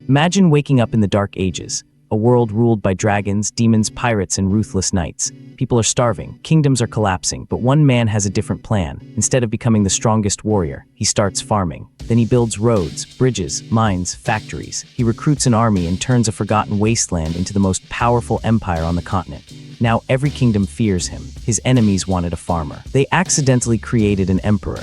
Imagine waking up in the Dark Ages, a world ruled by dragons, demons, pirates, and ruthless knights. People are starving, kingdoms are collapsing, but one man has a different plan. Instead of becoming the strongest warrior, he starts farming. Then he builds roads, bridges, mines, factories. He recruits an army and turns a forgotten wasteland into the most powerful empire on the continent. Now every kingdom fears him. His enemies wanted a farmer. They accidentally created an emperor.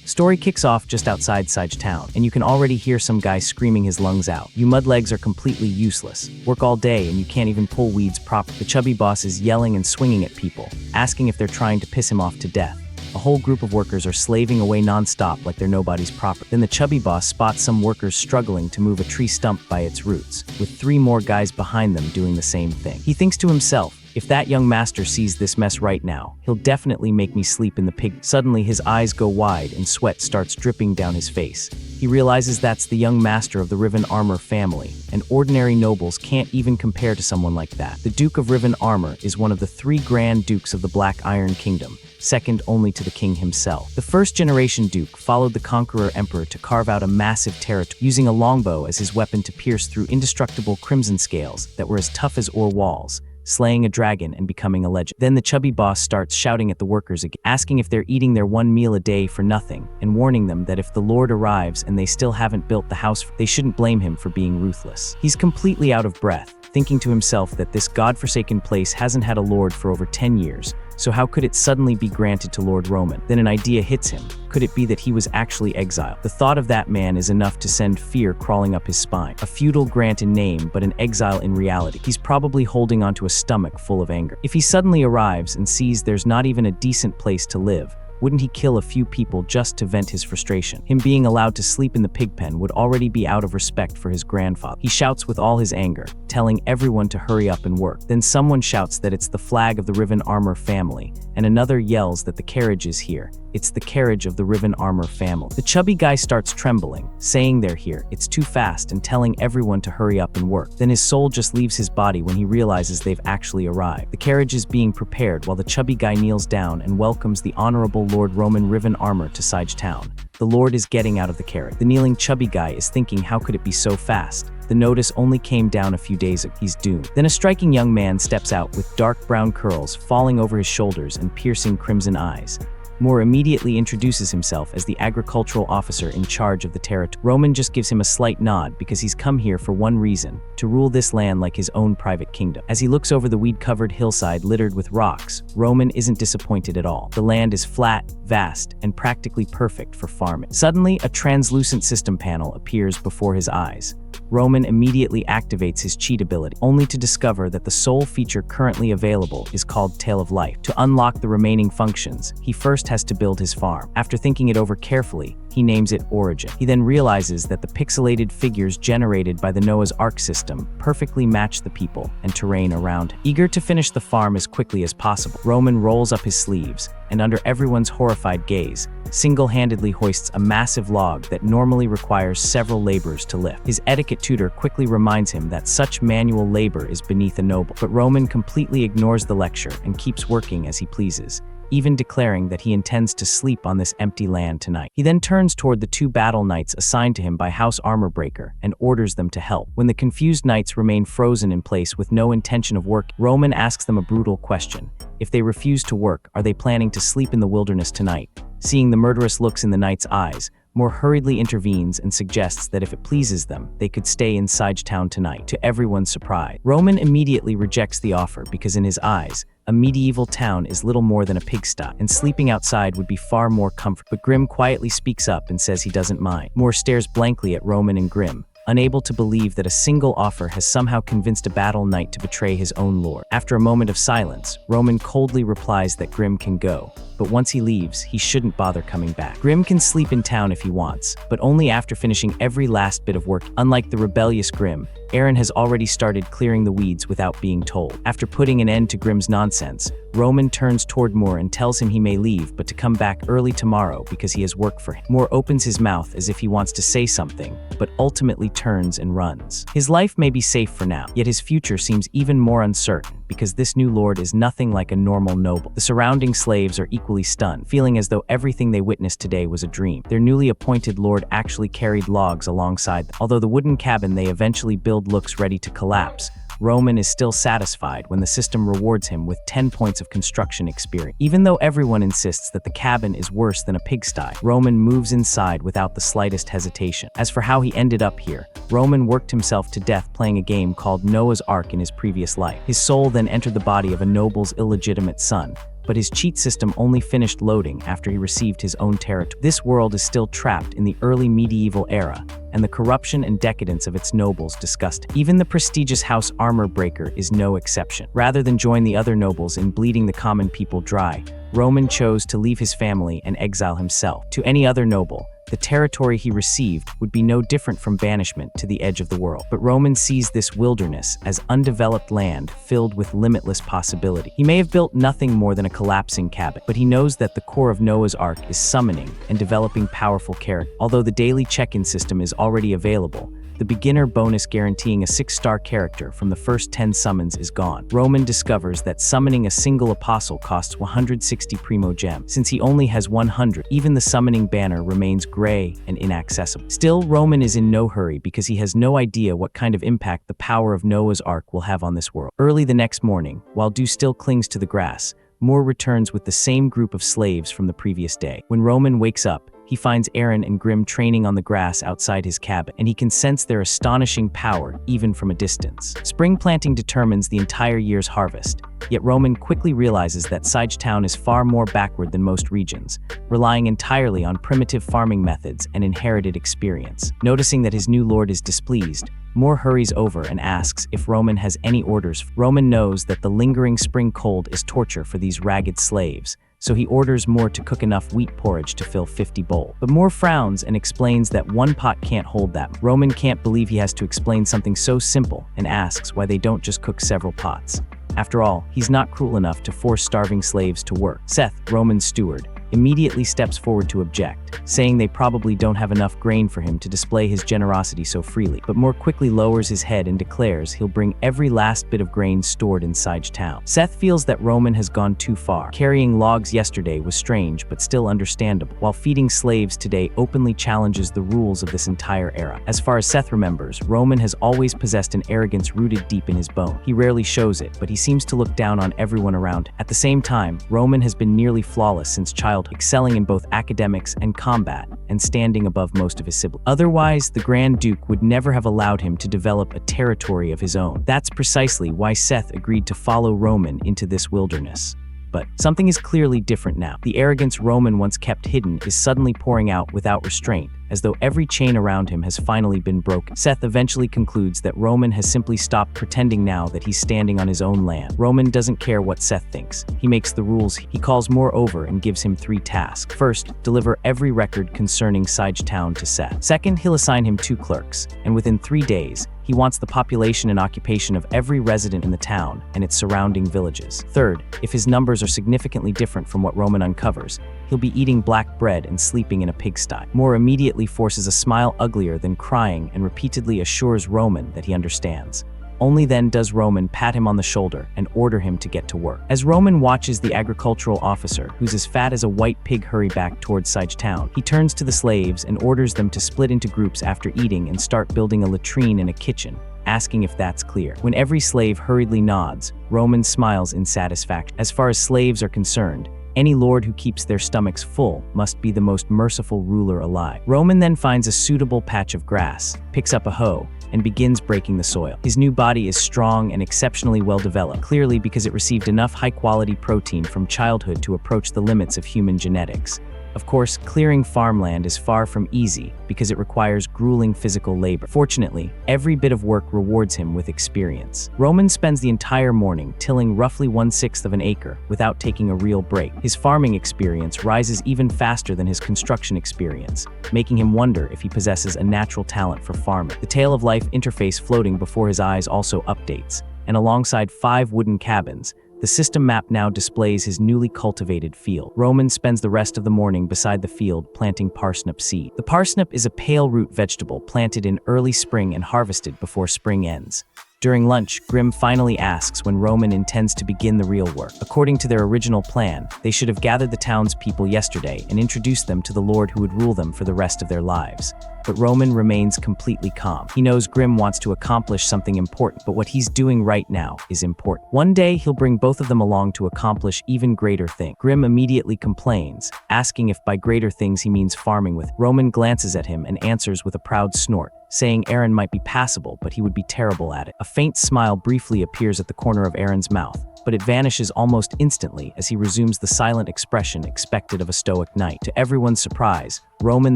Story kicks off just outside Sage Town, and you can already hear some guy screaming his lungs out. You mudlegs are completely useless. Work all day and you can't even pull weeds properly. The chubby boss is yelling and swinging at people, asking if they're trying to piss him off to death. A whole group of workers are slaving away non-stop like they're nobody's property. Then the chubby boss spots some workers struggling to move a tree stump by its roots, with 3 more guys behind them doing the same thing. He thinks to himself, if that young master sees this mess right now, he'll definitely make me sleep in the pig. Suddenly his eyes go wide and sweat starts dripping down his face. He realizes that's the young master of the Riven Armor family, and ordinary nobles can't even compare to someone like that. The Duke of Riven Armor is one of the 3 Grand Dukes of the Black Iron Kingdom, second only to the king himself. The first-generation Duke followed the Conqueror Emperor to carve out a massive territory, using a longbow as his weapon to pierce through indestructible crimson scales that were as tough as ore walls, slaying a dragon and becoming a legend. Then the chubby boss starts shouting at the workers again, asking if they're eating their 1 meal a day for nothing, and warning them that if the Lord arrives and they still haven't built the house, they shouldn't blame him for being ruthless. He's completely out of breath, thinking to himself that this godforsaken place hasn't had a lord for over 10 years, so how could it suddenly be granted to Lord Roman? Then an idea hits him. Could it be that he was actually exiled? The thought of that man is enough to send fear crawling up his spine. A feudal grant in name, but an exile in reality. He's probably holding onto a stomach full of anger. If he suddenly arrives and sees there's not even a decent place to live, wouldn't he kill a few people just to vent his frustration? Him being allowed to sleep in the pig pen would already be out of respect for his grandfather. He shouts with all his anger, telling everyone to hurry up and work. Then someone shouts that it's the flag of the Riven Armor family, and another yells that the carriage is here. It's the carriage of the Riven Armor family. The chubby guy starts trembling, saying they're here, it's too fast, and telling everyone to hurry up and work. Then his soul just leaves his body when he realizes they've actually arrived. The carriage is being prepared while the chubby guy kneels down and welcomes the Honorable Lord Roman Riven Armor to Sage Town. The Lord is getting out of the carriage. The kneeling chubby guy is thinking, how could it be so fast? The notice only came down a few days ago. He's doomed. Then a striking young man steps out with dark brown curls falling over his shoulders and piercing crimson eyes. Moore immediately introduces himself as the agricultural officer in charge of the territory. Roman just gives him a slight nod because he's come here for one reason, to rule this land like his own private kingdom. As he looks over the weed-covered hillside littered with rocks, Roman isn't disappointed at all. The land is flat, vast, and practically perfect for farming. Suddenly, a translucent system panel appears before his eyes. Roman immediately activates his cheat ability, only to discover that the sole feature currently available is called Tale of Life. To unlock the remaining functions, he first has to build his farm. After thinking it over carefully, he names it Origin. He then realizes that the pixelated figures generated by the Noah's Ark system perfectly match the people and terrain around him. Eager to finish the farm as quickly as possible, Roman rolls up his sleeves and, under everyone's horrified gaze, single-handedly hoists a massive log that normally requires several laborers to lift. His etiquette tutor quickly reminds him that such manual labor is beneath a noble, but Roman completely ignores the lecture and keeps working as he pleases, even declaring that he intends to sleep on this empty land tonight. He then turns toward the 2 battle knights assigned to him by House Armorbreaker and orders them to help. When the confused knights remain frozen in place with no intention of work, Roman asks them a brutal question. If they refuse to work, are they planning to sleep in the wilderness tonight? Seeing the murderous looks in the knights' eyes, Moore hurriedly intervenes and suggests that if it pleases them, they could stay in Sage Town tonight. To everyone's surprise, Roman immediately rejects the offer because in his eyes, a medieval town is little more than a pigsty, and sleeping outside would be far more comfortable. But Grimm quietly speaks up and says he doesn't mind. Moore stares blankly at Roman and Grimm, unable to believe that a single offer has somehow convinced a battle knight to betray his own lord. After a moment of silence, Roman coldly replies that Grimm can go, but once he leaves, he shouldn't bother coming back. Grimm can sleep in town if he wants, but only after finishing every last bit of work. Unlike the rebellious Grimm, Aaron has already started clearing the weeds without being told. After putting an end to Grimm's nonsense, Roman turns toward Moore and tells him he may leave but to come back early tomorrow because he has work for him. Moore opens his mouth as if he wants to say something, but ultimately turns and runs. His life may be safe for now, yet his future seems even more uncertain, because this new lord is nothing like a normal noble. The surrounding slaves are equally stunned, feeling as though everything they witnessed today was a dream. Their newly appointed lord actually carried logs alongside them. Although the wooden cabin they eventually build looks ready to collapse, Roman is still satisfied when the system rewards him with 10 points of construction experience. Even though everyone insists that the cabin is worse than a pigsty, Roman moves inside without the slightest hesitation. As for how he ended up here, Roman worked himself to death playing a game called Noah's Ark in his previous life. His soul then entered the body of a noble's illegitimate son, but his cheat system only finished loading after he received his own territory. This world is still trapped in the early medieval era, and the corruption and decadence of its nobles disgust him. Even the prestigious House Armor Breaker is no exception. Rather than join the other nobles in bleeding the common people dry, Roman chose to leave his family and exile himself. To any other noble, the territory he received would be no different from banishment to the edge of the world. But Roman sees this wilderness as undeveloped land filled with limitless possibility. He may have built nothing more than a collapsing cabin, but he knows that the core of Noah's Ark is summoning and developing powerful characters. Although the daily check-in system is already available, the beginner bonus guaranteeing a 6-star character from the first 10 summons is gone. Roman discovers that summoning a single apostle costs 160 primo gems. Since he only has 100, even the summoning banner remains gray and inaccessible. Still, Roman is in no hurry because he has no idea what kind of impact the power of Noah's Ark will have on this world. Early the next morning, while dew still clings to the grass, Moore returns with the same group of slaves from the previous day. When Roman wakes up, he finds Aaron and Grim training on the grass outside his cabin, and he can sense their astonishing power even from a distance. Spring planting determines the entire year's harvest, yet Roman quickly realizes that Town is far more backward than most regions, relying entirely on primitive farming methods and inherited experience. Noticing that his new lord is displeased, Moore hurries over and asks if Roman has any orders. Roman knows that the lingering spring cold is torture for these ragged slaves, so he orders Moore to cook enough wheat porridge to fill 50 bowls. But Moore frowns and explains that one pot can't hold that. Roman can't believe he has to explain something so simple and asks why they don't just cook several pots. After all, he's not cruel enough to force starving slaves to work. Seth, Roman's steward, immediately steps forward to object, saying they probably don't have enough grain for him to display his generosity so freely. But Moore quickly lowers his head and declares he'll bring every last bit of grain stored inside town. Seth feels that Roman has gone too far. Carrying logs yesterday was strange but still understandable, while feeding slaves today openly challenges the rules of this entire era. As far as Seth remembers, Roman has always possessed an arrogance rooted deep in his bone. He rarely shows it, but he seems to look down on everyone around him. At the same time, Roman has been nearly flawless since childhood, excelling in both academics and combat, and standing above most of his siblings. Otherwise, the Grand Duke would never have allowed him to develop a territory of his own. That's precisely why Seth agreed to follow Roman into this wilderness. But something is clearly different now. The arrogance Roman once kept hidden is suddenly pouring out without restraint, as though every chain around him has finally been broken. Seth eventually concludes that Roman has simply stopped pretending now that he's standing on his own land. Roman doesn't care what Seth thinks. He makes the rules. He calls Moore over and gives him 3 tasks. First, deliver every record concerning Town to Seth. Second, he'll assign him 2 clerks, and within 3 days, he wants the population and occupation of every resident in the town and its surrounding villages. Third, if his numbers are significantly different from what Roman uncovers, he'll be eating black bread and sleeping in a pigsty. Moore immediately forces a smile uglier than crying and repeatedly assures Roman that he understands. Only then does Roman pat him on the shoulder and order him to get to work. As Roman watches the agricultural officer, who's as fat as a white pig, hurry back towards Town, he turns to the slaves and orders them to split into groups after eating and start building a latrine and a kitchen, asking if that's clear. When every slave hurriedly nods, Roman smiles in satisfaction. As far as slaves are concerned, any lord who keeps their stomachs full must be the most merciful ruler alive. Roman then finds a suitable patch of grass, picks up a hoe, and begins breaking the soil. His new body is strong and exceptionally well developed, clearly because it received enough high-quality protein from childhood to approach the limits of human genetics. Of course, clearing farmland is far from easy because it requires grueling physical labor. Fortunately, every bit of work rewards him with experience. Roman spends the entire morning tilling roughly 1/6 of an acre without taking a real break. His farming experience rises even faster than his construction experience, making him wonder if he possesses a natural talent for farming. The Tale of Life interface floating before his eyes also updates, and alongside 5 wooden cabins, the system map now displays his newly cultivated field. Roman spends the rest of the morning beside the field planting parsnip seed. The parsnip is a pale root vegetable planted in early spring and harvested before spring ends. During lunch, Grimm finally asks when Roman intends to begin the real work. According to their original plan, they should have gathered the townspeople yesterday and introduced them to the lord who would rule them for the rest of their lives. But Roman remains completely calm. He knows Grimm wants to accomplish something important, but what he's doing right now is important. One day, he'll bring both of them along to accomplish even greater things. Grimm immediately complains, asking if by greater things he means farming with. Roman glances at him and answers with a proud snort, saying Aaron might be passable, but he would be terrible at it. A faint smile briefly appears at the corner of Aaron's mouth, but it vanishes almost instantly as he resumes the silent expression expected of a stoic knight. To everyone's surprise, Roman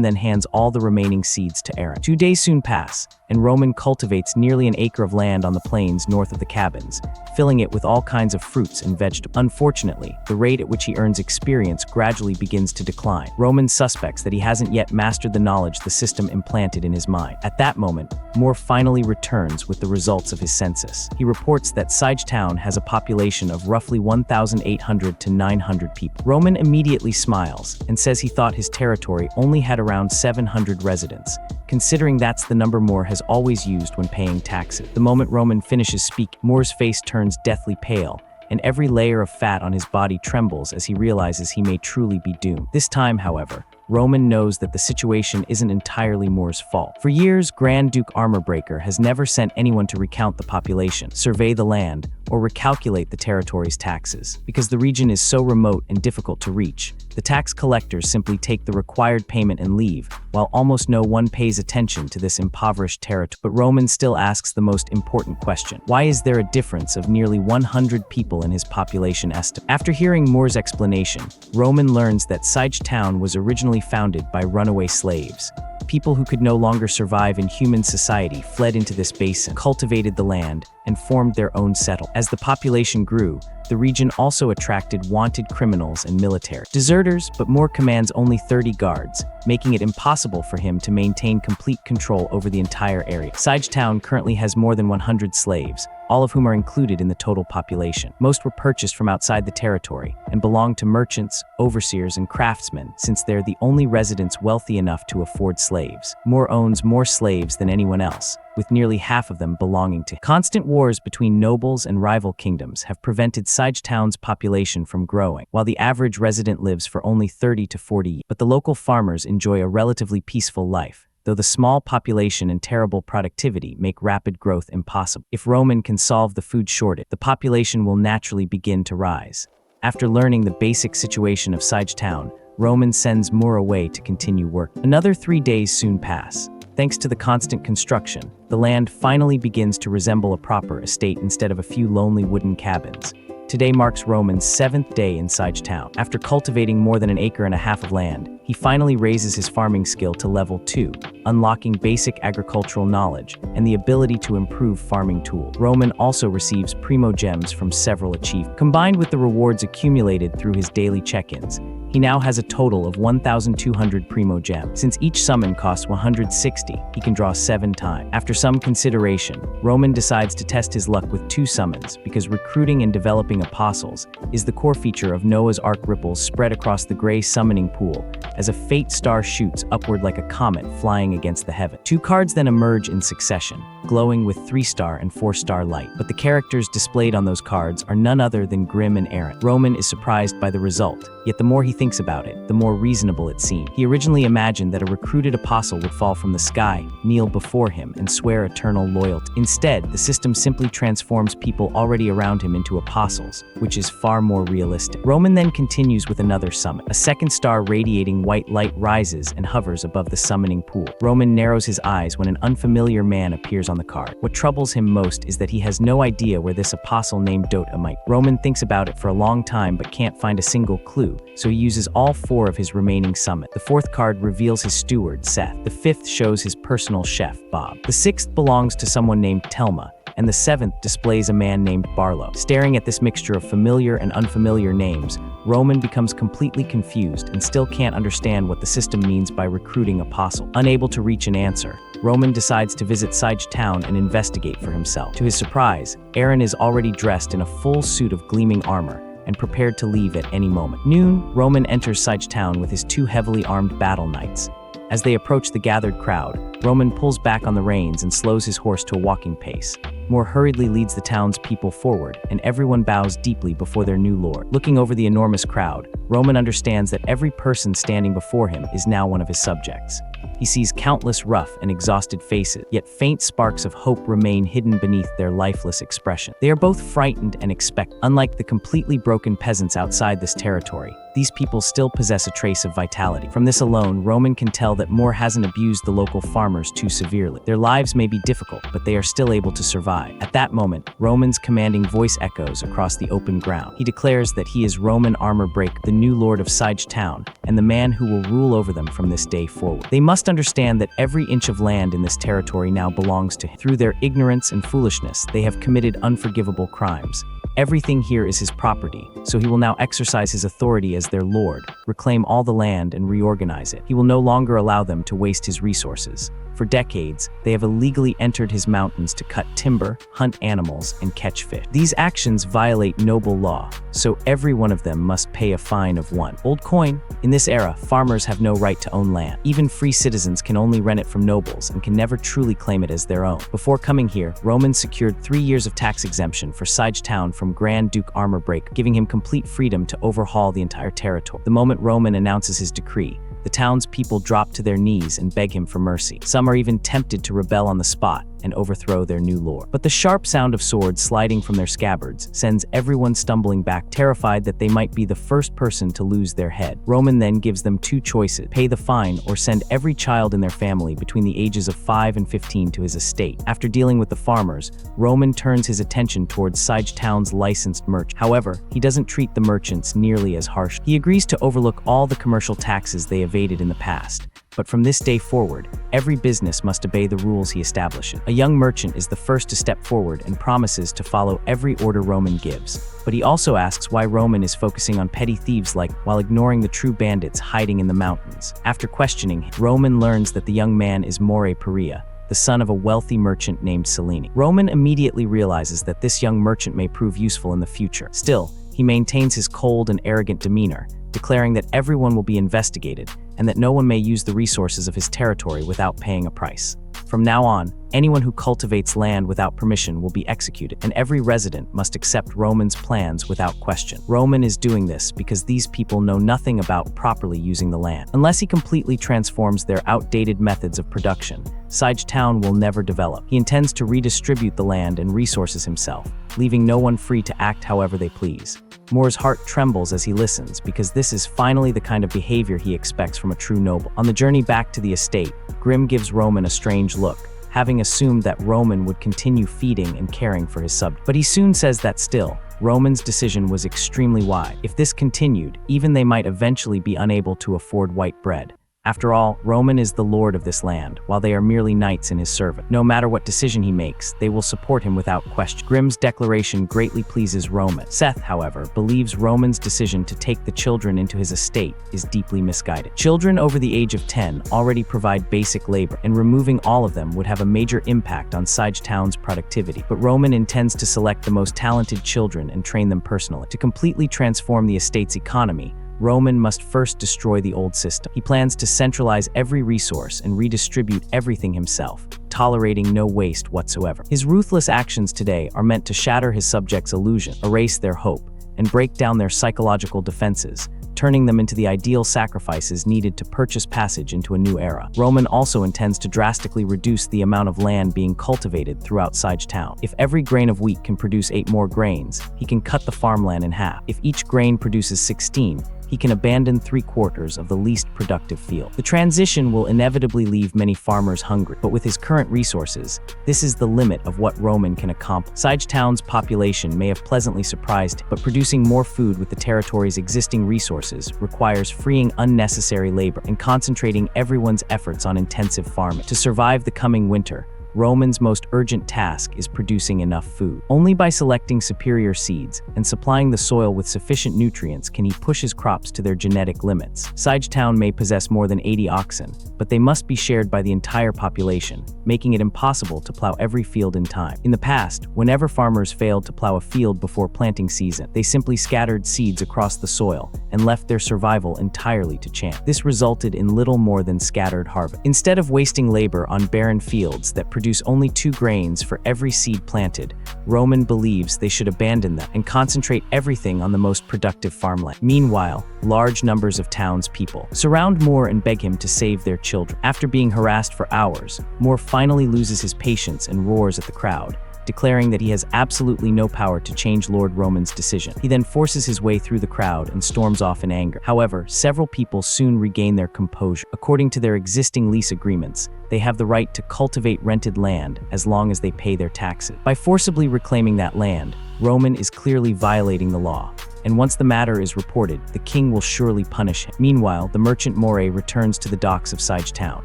then hands all the remaining seeds to Aaron. 2 days soon pass, and Roman cultivates nearly an acre of land on the plains north of the cabins, filling it with all kinds of fruits and vegetables. Unfortunately, the rate at which he earns experience gradually begins to decline. Roman suspects that he hasn't yet mastered the knowledge the system implanted in his mind. At that moment, Moore finally returns with the results of his census. He reports that Town has a population of roughly 1,800 to 900 people. Roman immediately smiles and says he thought his territory only had around 700 residents, considering that's the number Moore has always used when paying taxes. The moment Roman finishes speaking, Moore's face turns deathly pale, and every layer of fat on his body trembles as he realizes he may truly be doomed. This time, however, Roman knows that the situation isn't entirely Moore's fault. For years, Grand Duke Armorbreaker has never sent anyone to recount the population, survey the land, or recalculate the territory's taxes. Because the region is so remote and difficult to reach, the tax collectors simply take the required payment and leave, while almost no one pays attention to this impoverished territory. But Roman still asks the most important question: why is there a difference of nearly 100 people in his population estimate? After hearing Moore's explanation, Roman learns that Town was originally founded by runaway slaves. People who could no longer survive in human society fled into this basin, cultivated the land, and formed their own settlement. As the population grew, the region also attracted wanted criminals and military deserters, but Moore commands only 30 guards, making it impossible for him to maintain complete control over the entire area. Town currently has more than 100 slaves, all of whom are included in the total population. Most were purchased from outside the territory and belong to merchants, overseers, and craftsmen, since they're the only residents wealthy enough to afford slaves. Moore owns more slaves than anyone else, with nearly half of them belonging to him. Constant wars between nobles and rival kingdoms have prevented Town's population from growing, while the average resident lives for only 30 to 40 years. But the local farmers enjoy a relatively peaceful life, though the small population and terrible productivity make rapid growth impossible. If Roman can solve the food shortage, the population will naturally begin to rise. After learning the basic situation of Town, Roman sends Moore away to continue work. Another 3 days soon pass. Thanks to the constant construction, the land finally begins to resemble a proper estate instead of a few lonely wooden cabins. Today marks Roman's 7th day in Town. After cultivating more than an acre and a half of land, he finally raises his farming skill to level 2, unlocking basic agricultural knowledge and the ability to improve farming tools. Roman also receives primo gems from several achievements. Combined with the rewards accumulated through his daily check-ins, he now has a total of 1,200 primo gems. Since each summon costs 160, he can draw 7 times. After some consideration, Roman decides to test his luck with 2 summons because recruiting and developing apostles is the core feature of Noah's Ark ripples spread across the gray summoning pool as a fate star shoots upward like a comet flying against the heaven. 2 cards then emerge in succession, glowing with 3-star and 4-star light. But the characters displayed on those cards are none other than Grimm and Aaron. Roman is surprised by the result, yet the more he thinks about it, the more reasonable it seemed. He originally imagined that a recruited apostle would fall from the sky, kneel before him, and swear eternal loyalty. Instead, the system simply transforms people already around him into apostles, which is far more realistic. Roman then continues with another summon. A 2nd star radiating white light rises and hovers above the summoning pool. Roman narrows his eyes when an unfamiliar man appears on the card. What troubles him most is that he has no idea where this apostle named Dota might be. Roman thinks about it for a long time but can't find a single clue, so he uses all 4 of his remaining summons. The 4th card reveals his steward, Seth. The 5th shows his personal chef, Bob. The 6th belongs to someone named Telma, and the 7th displays a man named Barlow. Staring at this mixture of familiar and unfamiliar names, Roman becomes completely confused and still can't understand what the system means by recruiting apostles. Unable to reach an answer, Roman decides to visit Town and investigate for himself. To his surprise, Aaron is already dressed in a full suit of gleaming armor and prepared to leave at any moment. Noon, Roman enters Town with his 2 heavily armed battle knights. As they approach the gathered crowd, Roman pulls back on the reins and slows his horse to a walking pace. Moore hurriedly leads the town's people forward, and everyone bows deeply before their new lord. Looking over the enormous crowd, Roman understands that every person standing before him is now one of his subjects. He sees countless rough and exhausted faces, yet faint sparks of hope remain hidden beneath their lifeless expression. They are both frightened and expectant. Unlike the completely broken peasants outside this territory, these people still possess a trace of vitality. From this alone, Roman can tell that Moore hasn't abused the local farmers too severely. Their lives may be difficult, but they are still able to survive. At that moment, Roman's commanding voice echoes across the open ground. He declares that he is Roman Armor Break, the new lord of Sige Town, and the man who will rule over them from this day forward. They must understand that every inch of land in this territory now belongs to him. Through their ignorance and foolishness, they have committed unforgivable crimes. Everything here is his property, so he will now exercise his authority as their lord, reclaim all the land and reorganize it. He will no longer allow them to waste his resources. For decades, they have illegally entered his mountains to cut timber, hunt animals, and catch fish. These actions violate noble law, so every one of them must pay a fine of 1 old coin. In this era, farmers have no right to own land. Even free citizens can only rent it from nobles and can never truly claim it as their own. Before coming here, Roman secured 3 years of tax exemption for Sige Town from Grand Duke Armor Break, giving him complete freedom to overhaul the entire territory. The moment Roman announces his decree, the townspeople drop to their knees and beg him for mercy. Some are even tempted to rebel on the spot and overthrow their new lord. But the sharp sound of swords sliding from their scabbards sends everyone stumbling back, terrified that they might be the first person to lose their head. Roman then gives them 2 choices: pay the fine or send every child in their family between the ages of 5 and 15 to his estate. After dealing with the farmers, Roman turns his attention towards Sige Town's licensed merchants. However, he doesn't treat the merchants nearly as harsh. He agrees to overlook all the commercial taxes they evaded in the past. But from this day forward, every business must obey the rules he establishes. A young merchant is the first to step forward and promises to follow every order Roman gives. But he also asks why Roman is focusing on petty thieves while ignoring the true bandits hiding in the mountains. After questioning, Roman learns that the young man is More Perea, the son of a wealthy merchant named Selene. Roman immediately realizes that this young merchant may prove useful in the future. Still, he maintains his cold and arrogant demeanor, declaring that everyone will be investigated and that no one may use the resources of his territory without paying a price. From now on, anyone who cultivates land without permission will be executed, and every resident must accept Roman's plans without question. Roman is doing this because these people know nothing about properly using the land. Unless he completely transforms their outdated methods of production, Sige Town will never develop. He intends to redistribute the land and resources himself, leaving no one free to act however they please. Moore's heart trembles as he listens, because this is finally the kind of behavior he expects from a true noble. On the journey back to the estate, Grimm gives Roman a strange look, having assumed that Roman would continue feeding and caring for his subjects. But he soon says that still, Roman's decision was extremely wise. If this continued, even they might eventually be unable to afford white bread. After all, Roman is the lord of this land, while they are merely knights in his service. No matter what decision he makes, they will support him without question. Grimm's declaration greatly pleases Roman. Seth, however, believes Roman's decision to take the children into his estate is deeply misguided. Children over the age of 10 already provide basic labor, and removing all of them would have a major impact on Sige Town's productivity. But Roman intends to select the most talented children and train them personally. To completely transform the estate's economy, Roman must first destroy the old system. He plans to centralize every resource and redistribute everything himself, tolerating no waste whatsoever. His ruthless actions today are meant to shatter his subjects' illusion, erase their hope, and break down their psychological defenses, turning them into the ideal sacrifices needed to purchase passage into a new era. Roman also intends to drastically reduce the amount of land being cultivated throughout Sige Town. If every grain of wheat can produce 8 more grains, he can cut the farmland in half. If each grain produces 16, he can abandon 3/4 of the least productive field. The transition will inevitably leave many farmers hungry, but with his current resources, this is the limit of what Roman can accomplish. Sige Town's population may have pleasantly surprised him, but producing more food with the territory's existing resources requires freeing unnecessary labor and concentrating everyone's efforts on intensive farming. To survive the coming winter, Roman's most urgent task is producing enough food. Only by selecting superior seeds and supplying the soil with sufficient nutrients can he push his crops to their genetic limits. Sige Town may possess more than 80 oxen, but they must be shared by the entire population, making it impossible to plow every field in time. In the past, whenever farmers failed to plow a field before planting season, they simply scattered seeds across the soil and left their survival entirely to chance. This resulted in little more than scattered harvest. Instead of wasting labor on barren fields that produce produce only 2 grains for every seed planted, Roman believes they should abandon them and concentrate everything on the most productive farmland. Meanwhile, large numbers of townspeople surround Moore and beg him to save their children. After being harassed for hours, Moore finally loses his patience and roars at the crowd, declaring that he has absolutely no power to change Lord Roman's decision. He then forces his way through the crowd and storms off in anger. However, several people soon regain their composure. According to their existing lease agreements, they have the right to cultivate rented land as long as they pay their taxes. By forcibly reclaiming that land, Roman is clearly violating the law, and once the matter is reported, the king will surely punish him. Meanwhile, the merchant Moray returns to the docks of Sige Town.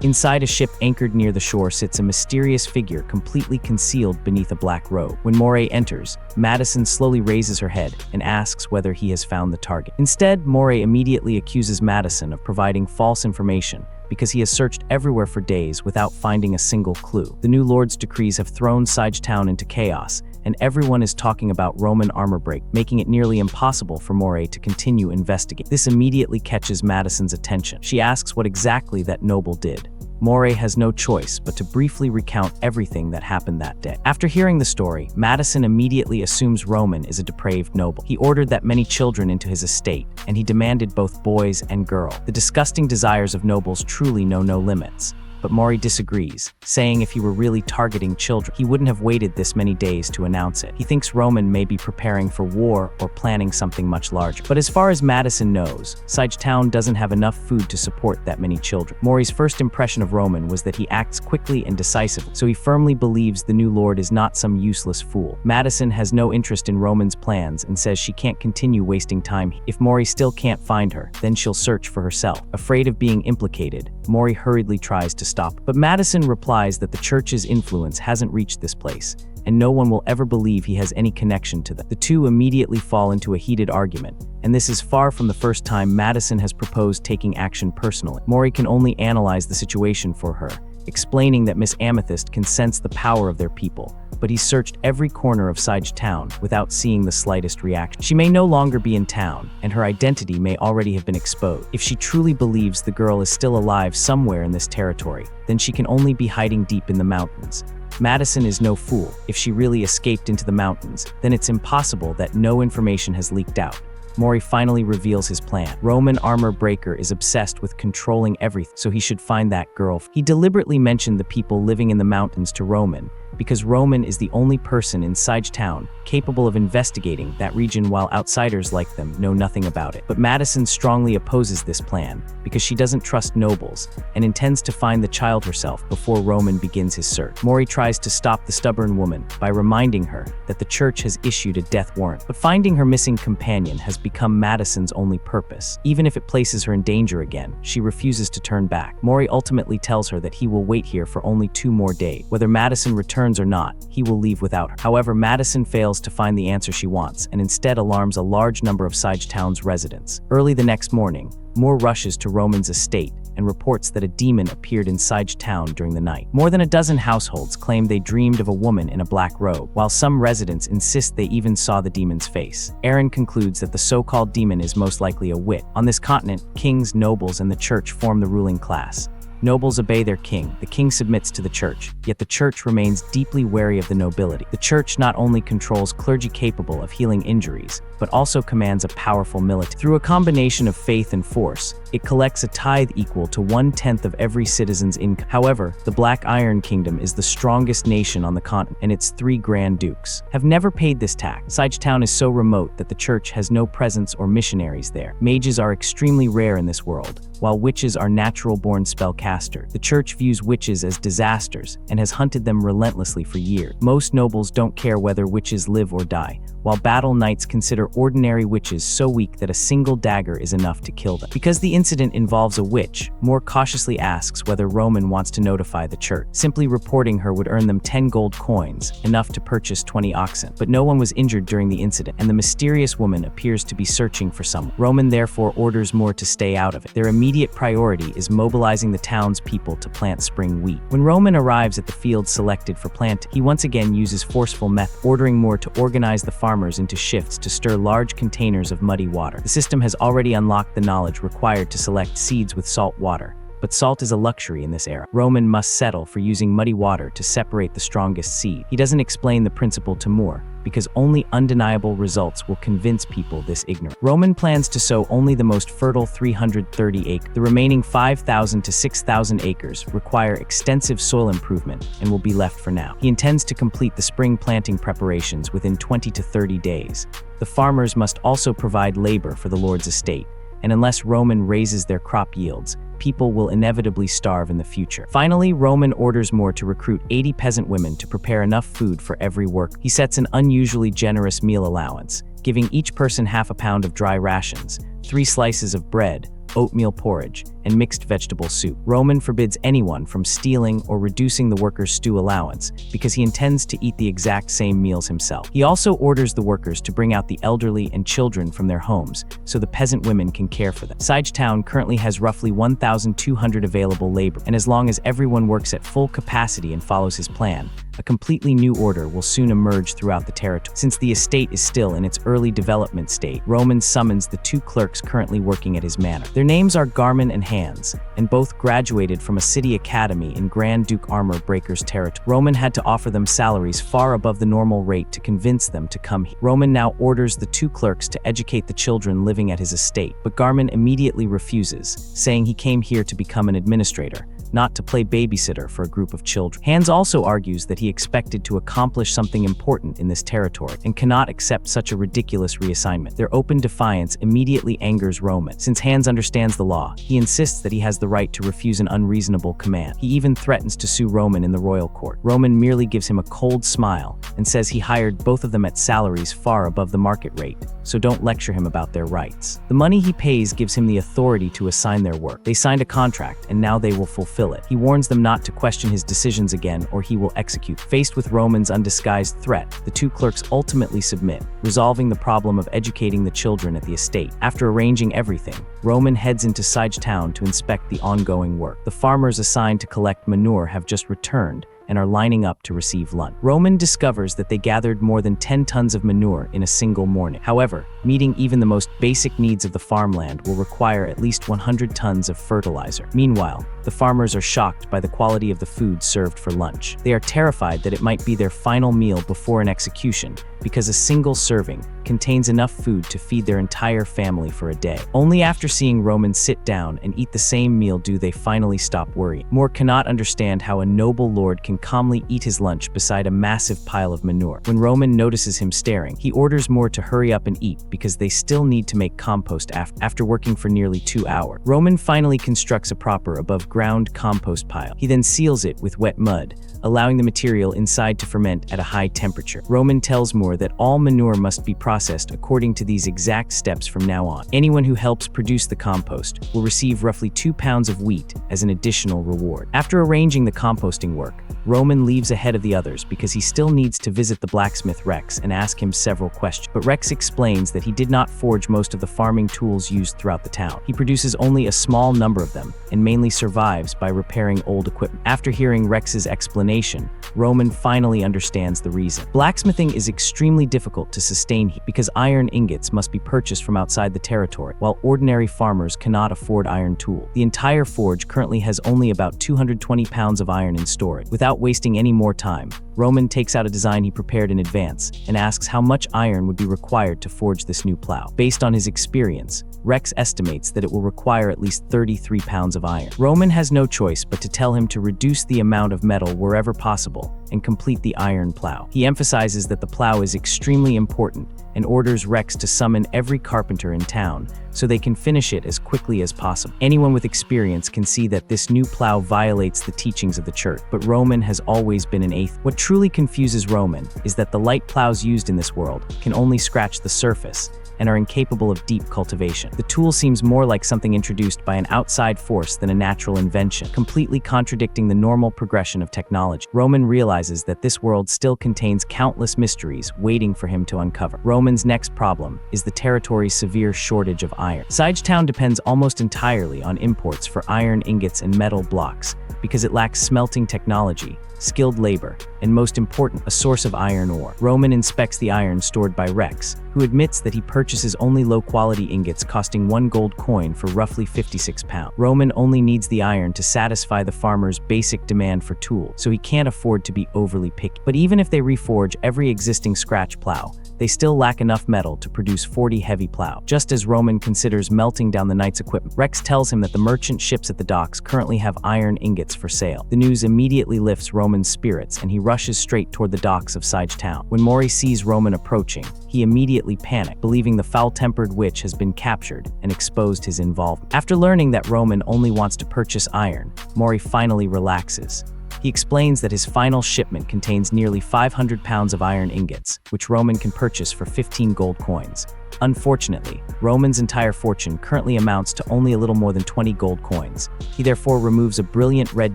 Inside a ship anchored near the shore sits a mysterious figure completely concealed beneath a black robe. When Moray enters, Madison slowly raises her head and asks whether he has found the target. Instead, Moray immediately accuses Madison of providing false information because he has searched everywhere for days without finding a single clue. The new Lord's decrees have thrown Sige Town into chaos, and everyone is talking about Roman armor break, making it nearly impossible for Moray to continue investigating. This immediately catches Madison's attention. She asks what exactly that noble did. Moray has no choice but to briefly recount everything that happened that day. After hearing the story, Madison immediately assumes Roman is a depraved noble. He ordered that many children into his estate, and he demanded both boys and girls. The disgusting desires of nobles truly know no limits. But Moray disagrees, saying if he were really targeting children, he wouldn't have waited this many days to announce it. He thinks Roman may be preparing for war or planning something much larger. But as far as Madison knows, Sige Town doesn't have enough food to support that many children. Moray's first impression of Roman was that he acts quickly and decisively, so he firmly believes the new lord is not some useless fool. Madison has no interest in Roman's plans and says she can't continue wasting time. If Moray still can't find her, then she'll search for herself. Afraid of being implicated, Moray hurriedly tries to stop, but Madison replies that the church's influence hasn't reached this place, and no one will ever believe he has any connection to them. The two immediately fall into a heated argument, and this is far from the first time Madison has proposed taking action personally. Moray can only analyze the situation for her, explaining that Miss Amethyst can sense the power of their people, but he's searched every corner of Sige Town without seeing the slightest reaction. She may no longer be in town, and her identity may already have been exposed. If she truly believes the girl is still alive somewhere in this territory, then she can only be hiding deep in the mountains. Madison is no fool. If she really escaped into the mountains, then it's impossible that no information has leaked out. Moray finally reveals his plan. Roman armor breaker is obsessed with controlling everything, so he should find that girl. He deliberately mentioned the people living in the mountains to Roman, because Roman is the only person in Sige Town capable of investigating that region while outsiders like them know nothing about it. But Madison strongly opposes this plan because she doesn't trust nobles and intends to find the child herself before Roman begins his search. Moray tries to stop the stubborn woman by reminding her that the church has issued a death warrant, but finding her missing companion has become Madison's only purpose. Even if it places her in danger again, she refuses to turn back. Moray ultimately tells her that he will wait here for only 2 more days. Whether Madison returns or not, he will leave without her. However, Madison fails to find the answer she wants and instead alarms a large number of Sige Town's residents. Early the next morning, Moore rushes to Roman's estate and reports that a demon appeared in Sige Town during the night. More than a dozen households claim they dreamed of a woman in a black robe, while some residents insist they even saw the demon's face. Aaron concludes that the so-called demon is most likely a witch. On this continent, kings, nobles, and the church form the ruling class. Nobles obey their king, the king submits to the church, yet the church remains deeply wary of the nobility. The church not only controls clergy capable of healing injuries, but also commands a powerful military. Through a combination of faith and force, it collects a tithe equal to 1/10 of every citizen's income. However, the Black Iron Kingdom is the strongest nation on the continent, and its 3 Grand Dukes have never paid this tax. Sige Town is so remote that the church has no presence or missionaries there. Mages are extremely rare in this world, while witches are natural-born spellcasters. The church views witches as disasters and has hunted them relentlessly for years. Most nobles don't care whether witches live or die, while battle knights consider ordinary witches so weak that a single dagger is enough to kill them. Because the incident involves a witch, Moore cautiously asks whether Roman wants to notify the church. Simply reporting her would earn them 10 gold coins, enough to purchase 20 oxen. But no one was injured during the incident, and the mysterious woman appears to be searching for someone. Roman therefore orders Moore to stay out of it. Their immediate priority is mobilizing the town's people to plant spring wheat. When Roman arrives at the field selected for planting, he once again uses forceful methods, ordering Moore to organize the farmers into shifts to stir large containers of muddy water. The system has already unlocked the knowledge required to select seeds with salt water, But salt is a luxury in this era. Roman must settle for using muddy water to separate the strongest seed. He doesn't explain the principle to Moore, because only undeniable results will convince people this ignorant. Roman plans to sow only the most fertile 330 acres. The remaining 5,000 to 6,000 acres require extensive soil improvement and will be left for now. He intends to complete the spring planting preparations within 20 to 30 days. The farmers must also provide labor for the Lord's estate, and unless Roman raises their crop yields, people will inevitably starve in the future. Finally, Roman orders Moore to recruit 80 peasant women to prepare enough food for every worker. He sets an unusually generous meal allowance, giving each person half a pound of dry rations, 3 slices of bread, oatmeal porridge, and mixed vegetable soup. Roman forbids anyone from stealing or reducing the workers' stew allowance because he intends to eat the exact same meals himself. He also orders the workers to bring out the elderly and children from their homes so the peasant women can care for them. Sage Town currently has roughly 1,200 available labor, and as long as everyone works at full capacity and follows his plan, a completely new order will soon emerge throughout the territory. Since the estate is still in its early development state, Roman summons the 2 clerks currently working at his manor. Their names are Garmin and Hands, and both graduated from a city academy in Grand Duke Armor Breaker's territory. Roman had to offer them salaries far above the normal rate to convince them to come here. Roman now orders the 2 clerks to educate the children living at his estate, but Garmin immediately refuses, saying he came here to become an administrator, not to play babysitter for a group of children. Hands also argues that he expected to accomplish something important in this territory and cannot accept such a ridiculous reassignment. Their open defiance immediately angers Roman. Since Hands understands the law, he insists that he has the right to refuse an unreasonable command. He even threatens to sue Roman in the royal court. Roman merely gives him a cold smile and says he hired both of them at salaries far above the market rate, so don't lecture him about their rights. The money he pays gives him the authority to assign their work. They signed a contract, and now they will fulfill it. He warns them not to question his decisions again, or he will execute. Faced with Roman's undisguised threat, the 2 clerks ultimately submit, resolving the problem of educating the children at the estate. After arranging everything, Roman heads into Sage Town to inspect the ongoing work. The farmers assigned to collect manure have just returned and are lining up to receive lunch. Roman discovers that they gathered more than 10 tons of manure in a single morning. However, meeting even the most basic needs of the farmland will require at least 100 tons of fertilizer. Meanwhile, the farmers are shocked by the quality of the food served for lunch. They are terrified that it might be their final meal before an execution, because a single serving contains enough food to feed their entire family for a day. Only after seeing Roman sit down and eat the same meal do they finally stop worrying. Moore cannot understand how a noble lord can calmly eat his lunch beside a massive pile of manure. When Roman notices him staring, he orders Moore to hurry up and eat because they still need to make compost after working for nearly 2 hours. Roman finally constructs a proper above-ground compost pile. He then seals it with wet mud, allowing the material inside to ferment at a high temperature. Roman tells Moore that all manure must be processed according to these exact steps from now on. Anyone who helps produce the compost will receive roughly 2 pounds of wheat as an additional reward. After arranging the composting work, Roman leaves ahead of the others because he still needs to visit the blacksmith Rex and ask him several questions. But Rex explains that he did not forge most of the farming tools used throughout the town. He produces only a small number of them and mainly survives by repairing old equipment. After hearing Rex's explanation, Roman finally understands the reason. Blacksmithing is extremely difficult to sustain because iron ingots must be purchased from outside the territory, while ordinary farmers cannot afford iron tools. The entire forge currently has only about 220 pounds of iron in storage. Without wasting any more time, Roman takes out a design he prepared in advance and asks how much iron would be required to forge this new plow. Based on his experience, Rex estimates that it will require at least 33 pounds of iron. Roman has no choice but to tell him to reduce the amount of metal wherever possible and complete the iron plow. He emphasizes that the plow is extremely important and orders Rex to summon every carpenter in town so they can finish it as quickly as possible. Anyone with experience can see that this new plow violates the teachings of the church, but Roman has always been an atheist. What truly confuses Roman is that the light plows used in this world can only scratch the surface and are incapable of deep cultivation. The tool seems more like something introduced by an outside force than a natural invention, completely contradicting the normal progression of technology. Roman realizes that this world still contains countless mysteries waiting for him to uncover. Roman's next problem is the territory's severe shortage of iron. Sage Town depends almost entirely on imports for iron ingots and metal blocks because it lacks smelting technology, skilled labor, and most important, a source of iron ore. Roman inspects the iron stored by Rex, who admits that he purchases only low-quality ingots costing 1 gold coin for roughly 56 pounds. Roman only needs the iron to satisfy the farmer's basic demand for tools, so he can't afford to be overly picky. But even if they reforge every existing scratch plow, they still lack enough metal to produce 40 heavy plow. Just as Roman considers melting down the knight's equipment, Rex tells him that the merchant ships at the docks currently have iron ingots for sale. The news immediately lifts Roman's spirits, and he rushes straight toward the docks of Sige Town. When Mori sees Roman approaching, he immediately panics, believing the foul-tempered witch has been captured and exposed his involvement. After learning that Roman only wants to purchase iron, Mori finally relaxes. He explains that his final shipment contains nearly 500 pounds of iron ingots, which Roman can purchase for 15 gold coins. Unfortunately, Roman's entire fortune currently amounts to only a little more than 20 gold coins. He therefore removes a brilliant red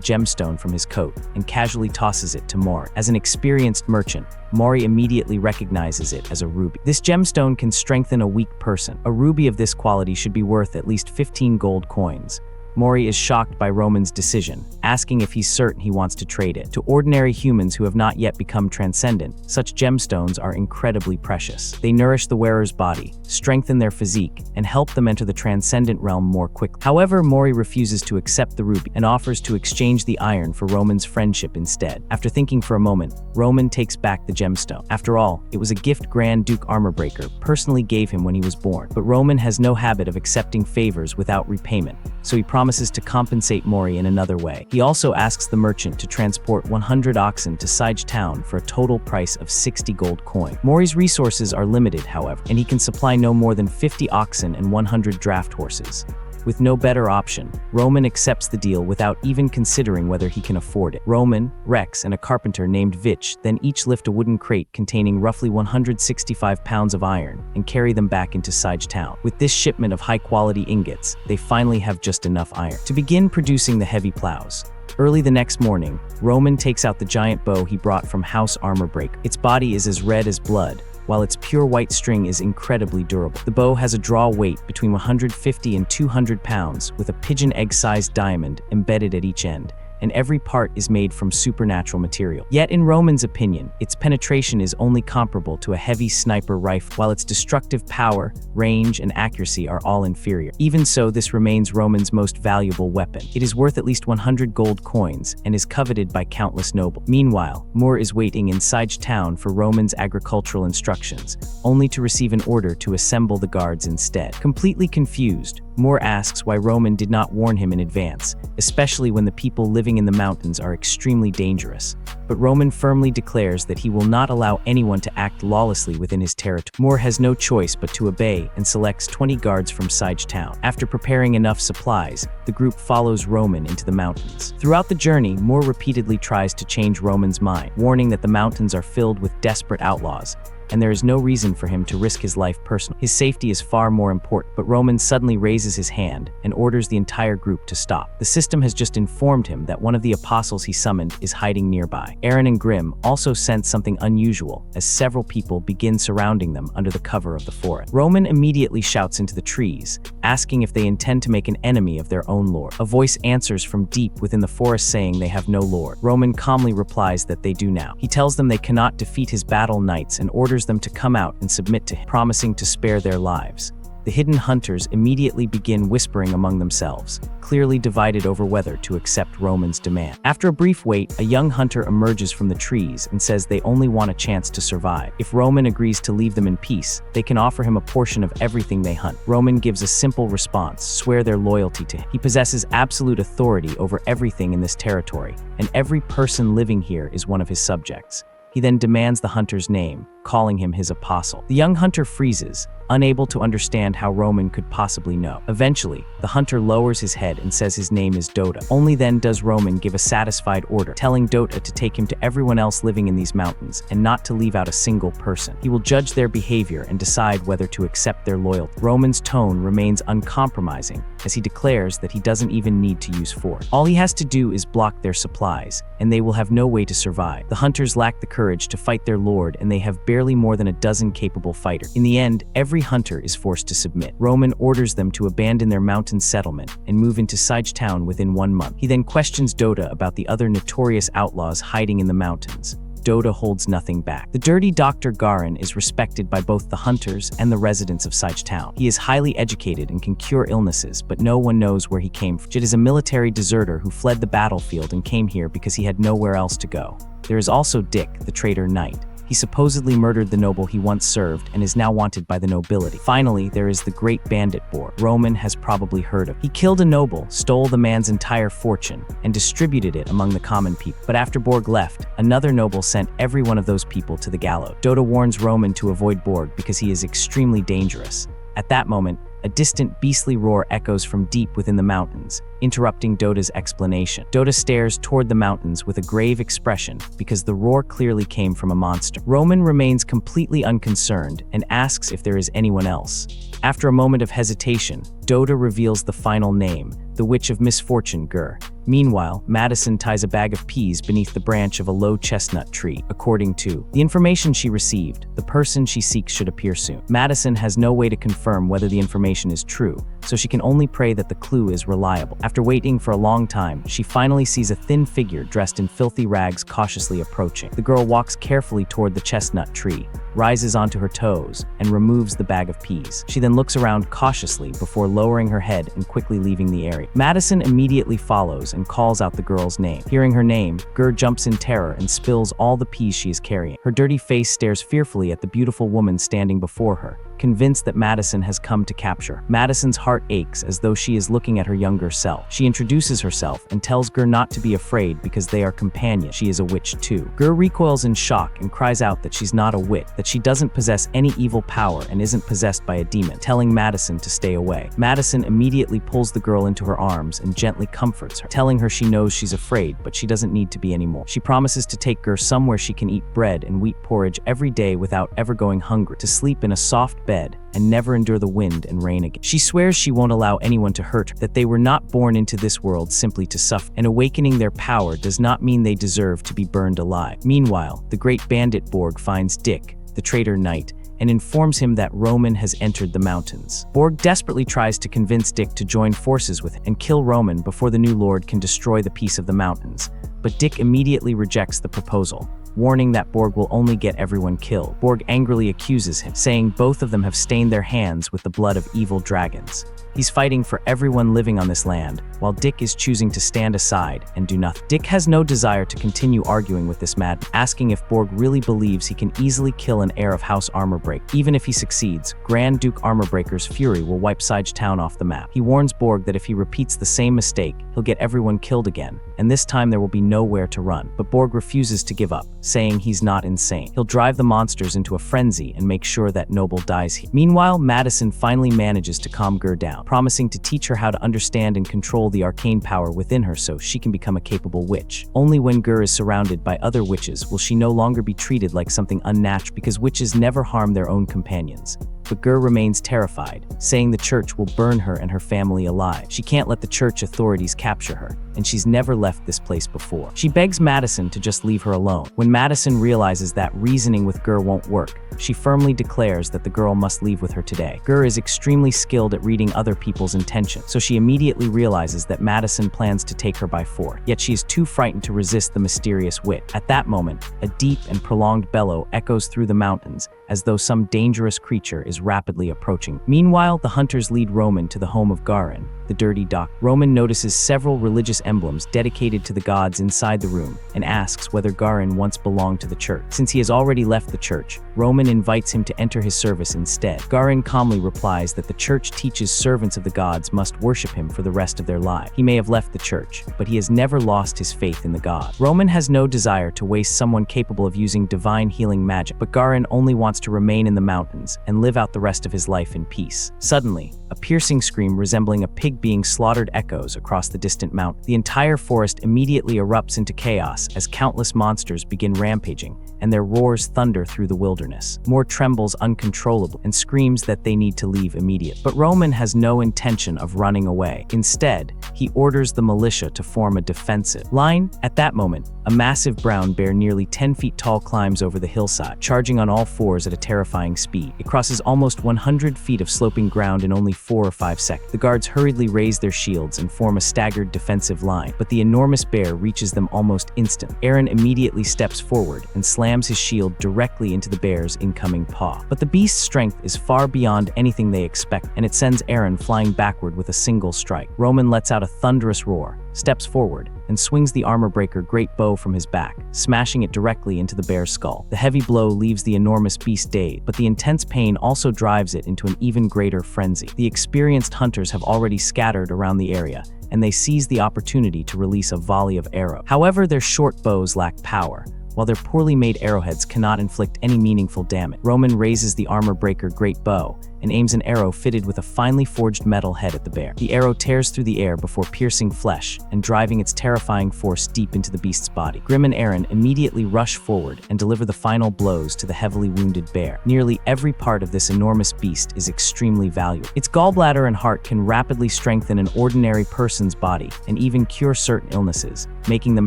gemstone from his coat and casually tosses it to Mori. As an experienced merchant, Mori immediately recognizes it as a ruby. This gemstone can strengthen a weak person. A ruby of this quality should be worth at least 15 gold coins. Mori is shocked by Roman's decision, asking if he's certain he wants to trade it. To ordinary humans who have not yet become transcendent, such gemstones are incredibly precious. They nourish the wearer's body, strengthen their physique, and help them enter the transcendent realm more quickly. However, Mori refuses to accept the ruby and offers to exchange the iron for Roman's friendship instead. After thinking for a moment, Roman takes back the gemstone. After all, it was a gift Grand Duke Armorbreaker personally gave him when he was born. But Roman has no habit of accepting favors without repayment, so he promises to compensate Mori in another way. He also asks the merchant to transport 100 oxen to Sige Town for a total price of 60 gold coin. Mori's resources are limited, however, and he can supply no more than 50 oxen and 100 draft horses. With no better option, Roman accepts the deal without even considering whether he can afford it. Roman, Rex, and a carpenter named Vich then each lift a wooden crate containing roughly 165 pounds of iron and carry them back into Sige Town. With this shipment of high-quality ingots, they finally have just enough iron to begin producing the heavy plows. Early the next morning, Roman takes out the giant bow he brought from House Armorbreaker. Its body is as red as blood, while its pure white string is incredibly durable. The bow has a draw weight between 150 and 200 pounds with a pigeon egg-sized diamond embedded at each end, and every part is made from supernatural material. Yet in Roman's opinion, its penetration is only comparable to a heavy sniper rifle, while its destructive power, range, and accuracy are all inferior. Even so, this remains Roman's most valuable weapon. It is worth at least 100 gold coins and is coveted by countless nobles. Meanwhile, Moore is waiting in Sige Town for Roman's agricultural instructions, only to receive an order to assemble the guards instead. Completely confused, Moore asks why Roman did not warn him in advance, especially when the people living in the mountains are extremely dangerous. But Roman firmly declares that he will not allow anyone to act lawlessly within his territory. Moore has no choice but to obey and selects 20 guards from Sige Town. After preparing enough supplies, the group follows Roman into the mountains. Throughout the journey, Moore repeatedly tries to change Roman's mind, warning that the mountains are filled with desperate outlaws, and there is no reason for him to risk his life personally. His safety is far more important, but Roman suddenly raises his hand and orders the entire group to stop. The system has just informed him that one of the apostles he summoned is hiding nearby. Aaron and Grimm also sense something unusual as several people begin surrounding them under the cover of the forest. Roman immediately shouts into the trees, asking if they intend to make an enemy of their own lord. A voice answers from deep within the forest saying they have no lord. Roman calmly replies that they do now. He tells them they cannot defeat his battle knights and orders them to come out and submit to him, promising to spare their lives. The hidden hunters immediately begin whispering among themselves, clearly divided over whether to accept Roman's demand. After a brief wait, a young hunter emerges from the trees and says they only want a chance to survive. If Roman agrees to leave them in peace, they can offer him a portion of everything they hunt. Roman gives a simple response, swear their loyalty to him. He possesses absolute authority over everything in this territory, and every person living here is one of his subjects. He then demands the hunter's name, calling him his apostle. The young hunter freezes, unable to understand how Roman could possibly know. Eventually, the hunter lowers his head and says his name is Dota. Only then does Roman give a satisfied order, telling Dota to take him to everyone else living in these mountains and not to leave out a single person. He will judge their behavior and decide whether to accept their loyalty. Roman's tone remains uncompromising as he declares that he doesn't even need to use force. All he has to do is block their supplies, and they will have no way to survive. The hunters lack the courage to fight their lord, and they have barely barely more than a dozen capable fighters. In the end, every hunter is forced to submit. Roman orders them to abandon their mountain settlement and move into Sige town within 1 month. He then questions Dota about the other notorious outlaws hiding in the mountains. Dota holds nothing back. The dirty Dr. Garin is respected by both the hunters and the residents of Sige town. He is highly educated and can cure illnesses, but no one knows where he came from. It is a military deserter who fled the battlefield and came here because he had nowhere else to go. There is also Dick, the traitor knight. He supposedly murdered the noble he once served and is now wanted by the nobility. Finally, there is the great bandit Borg. Roman has probably heard of. He killed a noble, stole the man's entire fortune, and distributed it among the common people. But after Borg left, another noble sent every one of those people to the gallows. Dota warns Roman to avoid Borg because he is extremely dangerous. At that moment, a distant beastly roar echoes from deep within the mountains, interrupting Dota's explanation. Dota stares toward the mountains with a grave expression because the roar clearly came from a monster. Roman remains completely unconcerned and asks if there is anyone else. After a moment of hesitation, Dota reveals the final name, the Witch of Misfortune Gur. Meanwhile, Madison ties a bag of peas beneath the branch of a low chestnut tree. According to the information she received, the person she seeks should appear soon. Madison has no way to confirm whether the information is true, so she can only pray that the clue is reliable. After waiting for a long time, she finally sees a thin figure dressed in filthy rags cautiously approaching. The girl walks carefully toward the chestnut tree, rises onto her toes, and removes the bag of peas. She then looks around cautiously before lowering her head and quickly leaving the area. Madison immediately follows and calls out the girl's name. Hearing her name, Gur jumps in terror and spills all the peas she is carrying. Her dirty face stares fearfully at the beautiful woman standing before her, convinced that Madison has come to capture. Madison's heart aches as though she is looking at her younger self. She introduces herself and tells Gur not to be afraid because they are companions. She is a witch too. Gur recoils in shock and cries out that she's not a witch, that she doesn't possess any evil power and isn't possessed by a demon, telling Madison to stay away. Madison immediately pulls the girl into her arms and gently comforts her, telling her she knows she's afraid, but she doesn't need to be anymore. She promises to take Gur somewhere she can eat bread and wheat porridge every day without ever going hungry, to sleep in a soft bed, and never endure the wind and rain again. She swears she won't allow anyone to hurt her, that they were not born into this world simply to suffer, and awakening their power does not mean they deserve to be burned alive. Meanwhile, the great bandit Borg finds Dick, the traitor knight, and informs him that Roman has entered the mountains. Borg desperately tries to convince Dick to join forces with him and kill Roman before the new lord can destroy the peace of the mountains, but Dick immediately rejects the proposal, warning that Borg will only get everyone killed. Borg angrily accuses him, saying both of them have stained their hands with the blood of evil dragons. He's fighting for everyone living on this land, while Dick is choosing to stand aside and do nothing. Dick has no desire to continue arguing with this madman, asking if Borg really believes he can easily kill an heir of House Armorbreak. Even if he succeeds, Grand Duke Armorbreaker's fury will wipe Sige town off the map. He warns Borg that if he repeats the same mistake, he'll get everyone killed again, and this time there will be nowhere to run. But Borg refuses to give up, saying he's not insane. He'll drive the monsters into a frenzy and make sure that Noble dies here. Meanwhile, Madison finally manages to calm Gur down, promising to teach her how to understand and control the arcane power within her so she can become a capable witch. Only when Gur is surrounded by other witches will she no longer be treated like something unnatural, because witches never harm their own companions. But Gur remains terrified, saying the church will burn her and her family alive. She can't let the church authorities capture her, and she's never left this place before. She begs Madison to just leave her alone. When Madison realizes that reasoning with Gur won't work, she firmly declares that the girl must leave with her today. Gur is extremely skilled at reading other people's intentions, so she immediately realizes that Madison plans to take her by force. Yet she is too frightened to resist the mysterious witch. At that moment, a deep and prolonged bellow echoes through the mountains, as though some dangerous creature is rapidly approaching. Meanwhile, the hunters lead Roman to the home of Garin, the dirty doc. Roman notices several religious emblems dedicated to the gods inside the room and asks whether Garin once belonged to the church. Since he has already left the church, Roman invites him to enter his service instead. Garin calmly replies that the church teaches servants of the gods must worship him for the rest of their lives. He may have left the church, but he has never lost his faith in the god. Roman has no desire to waste someone capable of using divine healing magic, but Garin only wants to remain in the mountains and live out the rest of his life in peace. Suddenly, a piercing scream resembling a pig being slaughtered echoes across the distant mountain. The entire forest immediately erupts into chaos as countless monsters begin rampaging, and their roars thunder through the wilderness. Moore trembles uncontrollably and screams that they need to leave immediately. But Roman has no intention of running away. Instead, he orders the militia to form a defensive line. At that moment, a massive brown bear nearly 10 feet tall climbs over the hillside, charging on all fours at a terrifying speed. It crosses almost 100 feet of sloping ground in only 4 or 5 seconds. The guards hurriedly raise their shields and form a staggered defensive line, but the enormous bear reaches them almost instantly. Eren immediately steps forward and slams his shield directly into the bear's incoming paw. But the beast's strength is far beyond anything they expect, and it sends Eren flying backward with a single strike. Roman lets out a thunderous roar, steps forward, and swings the armor-breaker great bow from his back, smashing it directly into the bear's skull. The heavy blow leaves the enormous beast dazed, but the intense pain also drives it into an even greater frenzy. The experienced hunters have already scattered around the area, and they seize the opportunity to release a volley of arrows. However, their short bows lack power, while their poorly made arrowheads cannot inflict any meaningful damage. Roman raises the armor-breaker great bow and aims an arrow fitted with a finely forged metal head at the bear. The arrow tears through the air before piercing flesh and driving its terrifying force deep into the beast's body. Grim and Eren immediately rush forward and deliver the final blows to the heavily wounded bear. Nearly every part of this enormous beast is extremely valuable. Its gallbladder and heart can rapidly strengthen an ordinary person's body and even cure certain illnesses, making them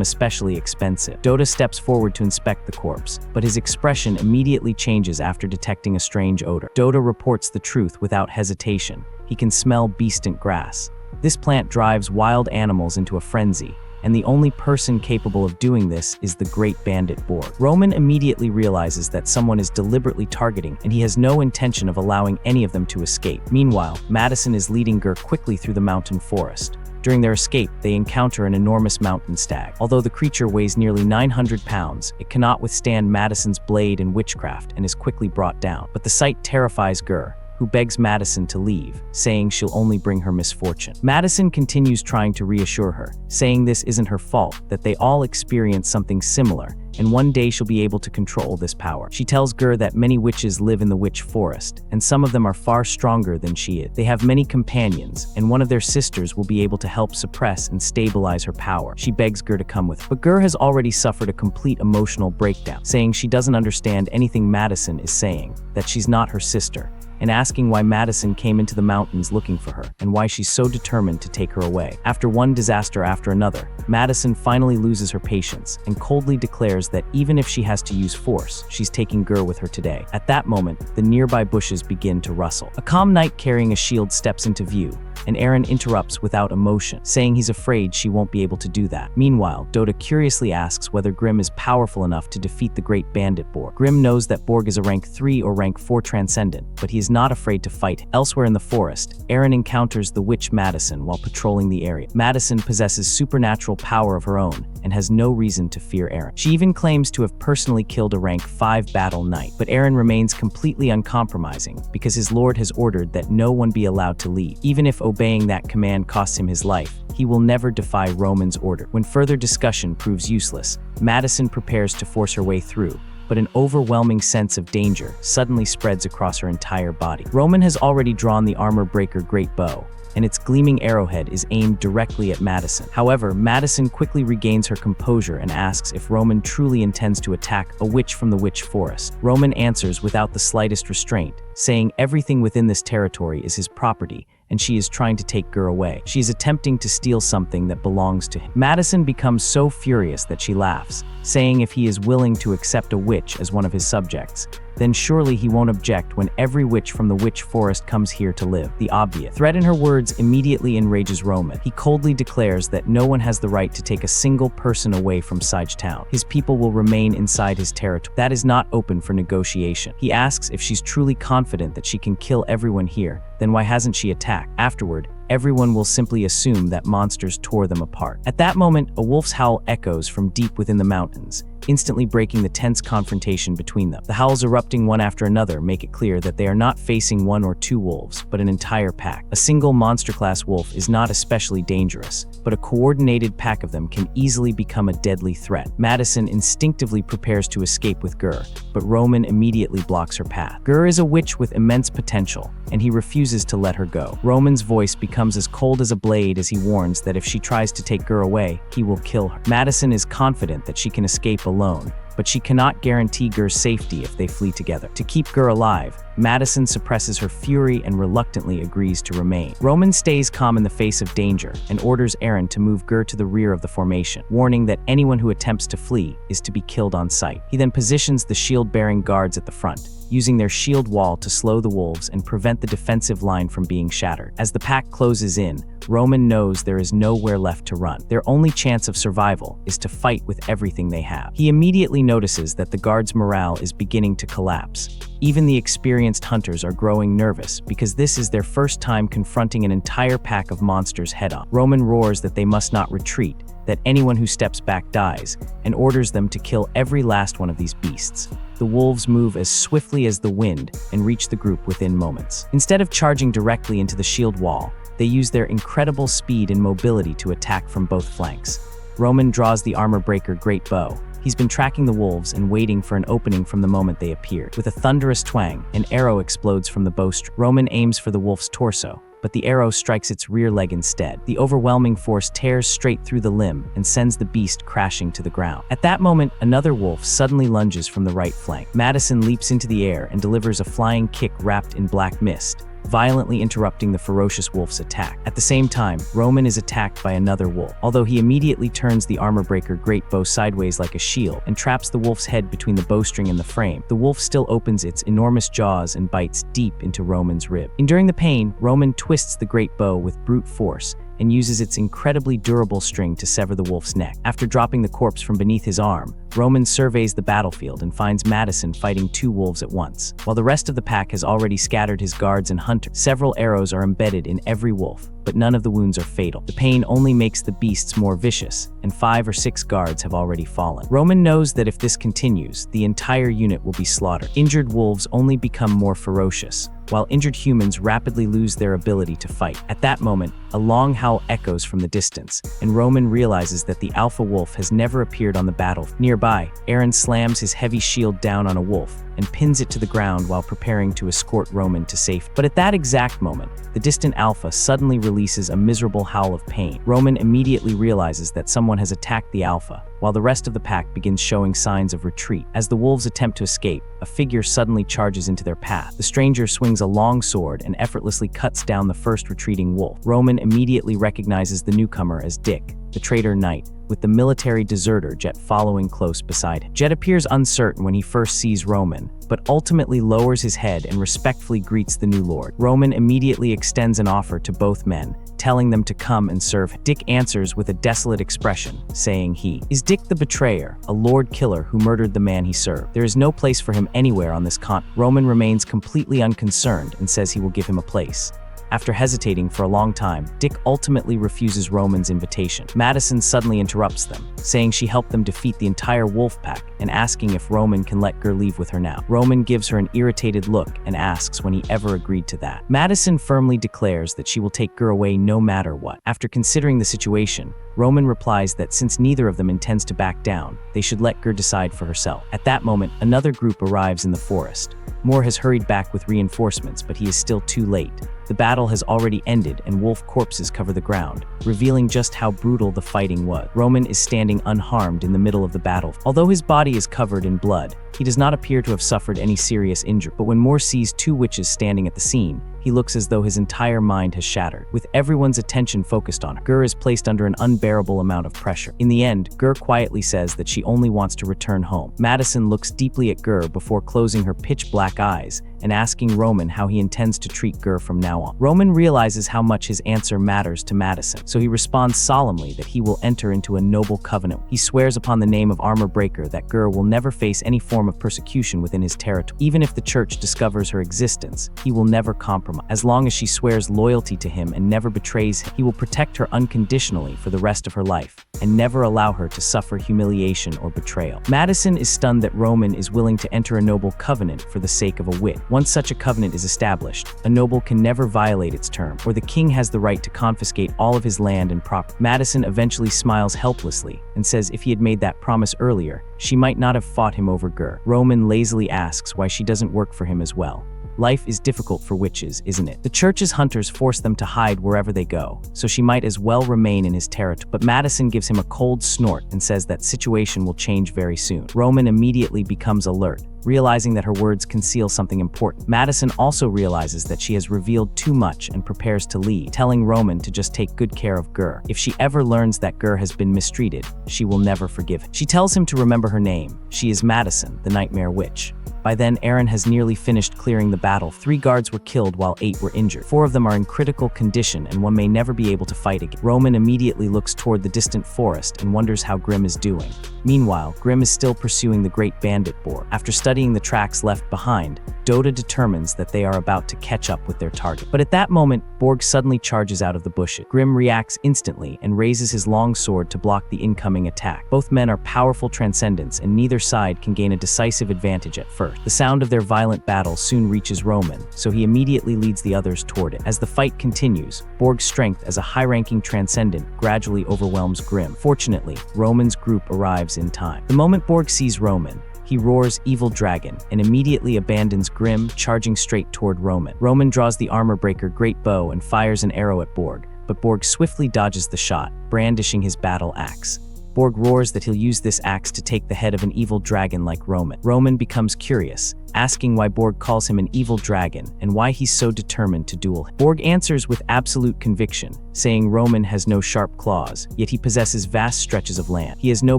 especially expensive. Dota steps forward to inspect the corpse, but his expression immediately changes after detecting a strange odor. Dota reports the truth without hesitation. He can smell beastant grass. This plant drives wild animals into a frenzy, and the only person capable of doing this is the great bandit Borg. Roman immediately realizes that someone is deliberately targeting, and he has no intention of allowing any of them to escape. Meanwhile, Madison is leading Gur quickly through the mountain forest. During their escape, they encounter an enormous mountain stag. Although the creature weighs nearly 900 pounds, it cannot withstand Madison's blade and witchcraft and is quickly brought down. But the sight terrifies Gur, who begs Madison to leave, saying she'll only bring her misfortune. Madison continues trying to reassure her, saying this isn't her fault, that they all experience something similar, and one day she'll be able to control this power. She tells Gur that many witches live in the witch forest, and some of them are far stronger than she is. They have many companions, and one of their sisters will be able to help suppress and stabilize her power. She begs Gur to come with her. But Gur has already suffered a complete emotional breakdown, saying she doesn't understand anything Madison is saying, that she's not her sister, and asking why Madison came into the mountains looking for her, and why she's so determined to take her away. After one disaster after another, Madison finally loses her patience and coldly declares that even if she has to use force, she's taking Gur with her today. At that moment, the nearby bushes begin to rustle. A calm knight carrying a shield steps into view, and Eren interrupts without emotion, saying he's afraid she won't be able to do that. Meanwhile, Dota curiously asks whether Grim is powerful enough to defeat the great bandit Borg. Grim knows that Borg is a rank 3 or rank 4 transcendent, but he is not afraid to fight. Elsewhere in the forest, Eren encounters the witch Madison while patrolling the area. Madison possesses supernatural power of her own and has no reason to fear Eren. She even claims to have personally killed a rank 5 battle knight, but Eren remains completely uncompromising because his lord has ordered that no one be allowed to leave. Even if obeying that command costs him his life, he will never defy Roman's order. When further discussion proves useless, Madison prepares to force her way through, but an overwhelming sense of danger suddenly spreads across her entire body. Roman has already drawn the armor-breaker great bow, and its gleaming arrowhead is aimed directly at Madison. However, Madison quickly regains her composure and asks if Roman truly intends to attack a witch from the witch forest. Roman answers without the slightest restraint, saying everything within this territory is his property, and she is trying to take Gur away. She is attempting to steal something that belongs to him. Madison becomes so furious that she laughs, saying if he is willing to accept a witch as one of his subjects, then surely he won't object when every witch from the witch forest comes here to live. The obvious threat in her words immediately enrages Roman. He coldly declares that no one has the right to take a single person away from Sage Town. His people will remain inside his territory. That is not open for negotiation. He asks if she's truly confident that she can kill everyone here, then why hasn't she attacked? Afterward, everyone will simply assume that monsters tore them apart. At that moment, a wolf's howl echoes from deep within the mountains, instantly breaking the tense confrontation between them. The howls erupting one after another make it clear that they are not facing one or two wolves, but an entire pack. A single monster-class wolf is not especially dangerous, but a coordinated pack of them can easily become a deadly threat. Madison instinctively prepares to escape with Gur, but Roman immediately blocks her path. Gur is a witch with immense potential, and he refuses to let her go. Roman's voice becomes as cold as a blade as he warns that if she tries to take Gur away, he will kill her. Madison is confident that she can escape alone, but she cannot guarantee Ger's safety if they flee together. To keep Ger alive, Madison suppresses her fury and reluctantly agrees to remain. Roman stays calm in the face of danger and orders Eren to move Ger to the rear of the formation, warning that anyone who attempts to flee is to be killed on sight. He then positions the shield-bearing guards at the front, using their shield wall to slow the wolves and prevent the defensive line from being shattered. As the pack closes in, Roman knows there is nowhere left to run. Their only chance of survival is to fight with everything they have. He immediately notices that the guards' morale is beginning to collapse. Even the experienced hunters are growing nervous because this is their first time confronting an entire pack of monsters head-on. Roman roars that they must not retreat, that anyone who steps back dies, and orders them to kill every last one of these beasts. The wolves move as swiftly as the wind and reach the group within moments. Instead of charging directly into the shield wall, they use their incredible speed and mobility to attack from both flanks. Roman draws the armor-breaker great bow. He's been tracking the wolves and waiting for an opening from the moment they appeared. With a thunderous twang, an arrow explodes from the bowstring. Roman aims for the wolf's torso, but the arrow strikes its rear leg instead. The overwhelming force tears straight through the limb and sends the beast crashing to the ground. At that moment, another wolf suddenly lunges from the right flank. Madison leaps into the air and delivers a flying kick wrapped in black mist, violently interrupting the ferocious wolf's attack. At the same time, Roman is attacked by another wolf. Although he immediately turns the armor-breaker great bow sideways like a shield and traps the wolf's head between the bowstring and the frame, the wolf still opens its enormous jaws and bites deep into Roman's rib. Enduring the pain, Roman twists the great bow with brute force and uses its incredibly durable string to sever the wolf's neck. After dropping the corpse from beneath his arm, Roman surveys the battlefield and finds Madison fighting two wolves at once. While the rest of the pack has already scattered his guards and hunters, several arrows are embedded in every wolf, but none of the wounds are fatal. The pain only makes the beasts more vicious, and 5 or 6 guards have already fallen. Roman knows that if this continues, the entire unit will be slaughtered. Injured wolves only become more ferocious, while injured humans rapidly lose their ability to fight. At that moment, a long howl echoes from the distance, and Roman realizes that the alpha wolf has never appeared on the battlefield. Nearby, Eren slams his heavy shield down on a wolf and pins it to the ground while preparing to escort Roman to safety. But at that exact moment, the distant alpha suddenly releases a miserable howl of pain. Roman immediately realizes that someone has attacked the alpha, while the rest of the pack begins showing signs of retreat. As the wolves attempt to escape, a figure suddenly charges into their path. The stranger swings a long sword and effortlessly cuts down the first retreating wolf. Roman immediately recognizes the newcomer as Dick, the traitor knight, with the military deserter Jet following close beside him. Jet appears uncertain when he first sees Roman, but ultimately lowers his head and respectfully greets the new lord. Roman immediately extends an offer to both men, telling them to come and serve him. Dick answers with a desolate expression, saying he is Dick the betrayer, a lord killer who murdered the man he served. There is no place for him anywhere on this continent. Roman remains completely unconcerned and says he will give him a place. After hesitating for a long time, Dick ultimately refuses Roman's invitation. Madison suddenly interrupts them, saying she helped them defeat the entire wolf pack and asking if Roman can let Ger leave with her now. Roman gives her an irritated look and asks when he ever agreed to that. Madison firmly declares that she will take Ger away no matter what. After considering the situation, Roman replies that since neither of them intends to back down, they should let Ger decide for herself. At that moment, another group arrives in the forest. Moore has hurried back with reinforcements, but he is still too late. The battle has already ended and wolf corpses cover the ground, revealing just how brutal the fighting was. Roman is standing unharmed in the middle of the battle. Although his body is covered in blood, he does not appear to have suffered any serious injury. But when Moore sees 2 witches standing at the scene, he looks as though his entire mind has shattered. With everyone's attention focused on her, Ger is placed under an unbearable amount of pressure. In the end, Ger quietly says that she only wants to return home. Madison looks deeply at Ger before closing her pitch-black eyes and asking Roman how he intends to treat Ger from now on. Roman realizes how much his answer matters to Madison, so he responds solemnly that he will enter into a noble covenant. He swears upon the name of Armor Breaker that Ger will never face any form of persecution within his territory. Even if the church discovers her existence, he will never compromise. As long as she swears loyalty to him and never betrays him, he will protect her unconditionally for the rest of her life and never allow her to suffer humiliation or betrayal. Madison is stunned that Roman is willing to enter a noble covenant for the sake of a wit. Once such a covenant is established, a noble can never violate its term, or the king has the right to confiscate all of his land and property. Madison eventually smiles helplessly and says if he had made that promise earlier, she might not have fought him over Ger. Roman lazily asks why she doesn't work for him as well. Life is difficult for witches, isn't it? The church's hunters force them to hide wherever they go, so she might as well remain in his territory. But Madison gives him a cold snort and says that situation will change very soon. Roman immediately becomes alert, realizing that her words conceal something important. Madison also realizes that she has revealed too much and prepares to leave, telling Roman to just take good care of Gur. If she ever learns that Gur has been mistreated, she will never forgive him. She tells him to remember her name. She is Madison, the Nightmare Witch. By then, Eren has nearly finished clearing the battle. 3 guards were killed while 8 were injured. 4 of them are in critical condition and one may never be able to fight again. Roman immediately looks toward the distant forest and wonders how Grimm is doing. Meanwhile, Grimm is still pursuing the great bandit Borg. After studying the tracks left behind, Dota determines that they are about to catch up with their target. But at that moment, Borg suddenly charges out of the bushes. Grimm reacts instantly and raises his long sword to block the incoming attack. Both men are powerful transcendents and neither side can gain a decisive advantage at first. The sound of their violent battle soon reaches Roman, so he immediately leads the others toward it. As the fight continues, Borg's strength as a high-ranking transcendent gradually overwhelms Grimm. Fortunately, Roman's group arrives in time. The moment Borg sees Roman, he roars "Evil Dragon" and immediately abandons Grimm, charging straight toward Roman. Roman draws the armor-breaker great bow and fires an arrow at Borg, but Borg swiftly dodges the shot, brandishing his battle axe. Borg roars that he'll use this axe to take the head of an evil dragon like Roman. Roman becomes curious, asking why Borg calls him an evil dragon and why he's so determined to duel him. Borg answers with absolute conviction, saying Roman has no sharp claws, yet he possesses vast stretches of land. He has no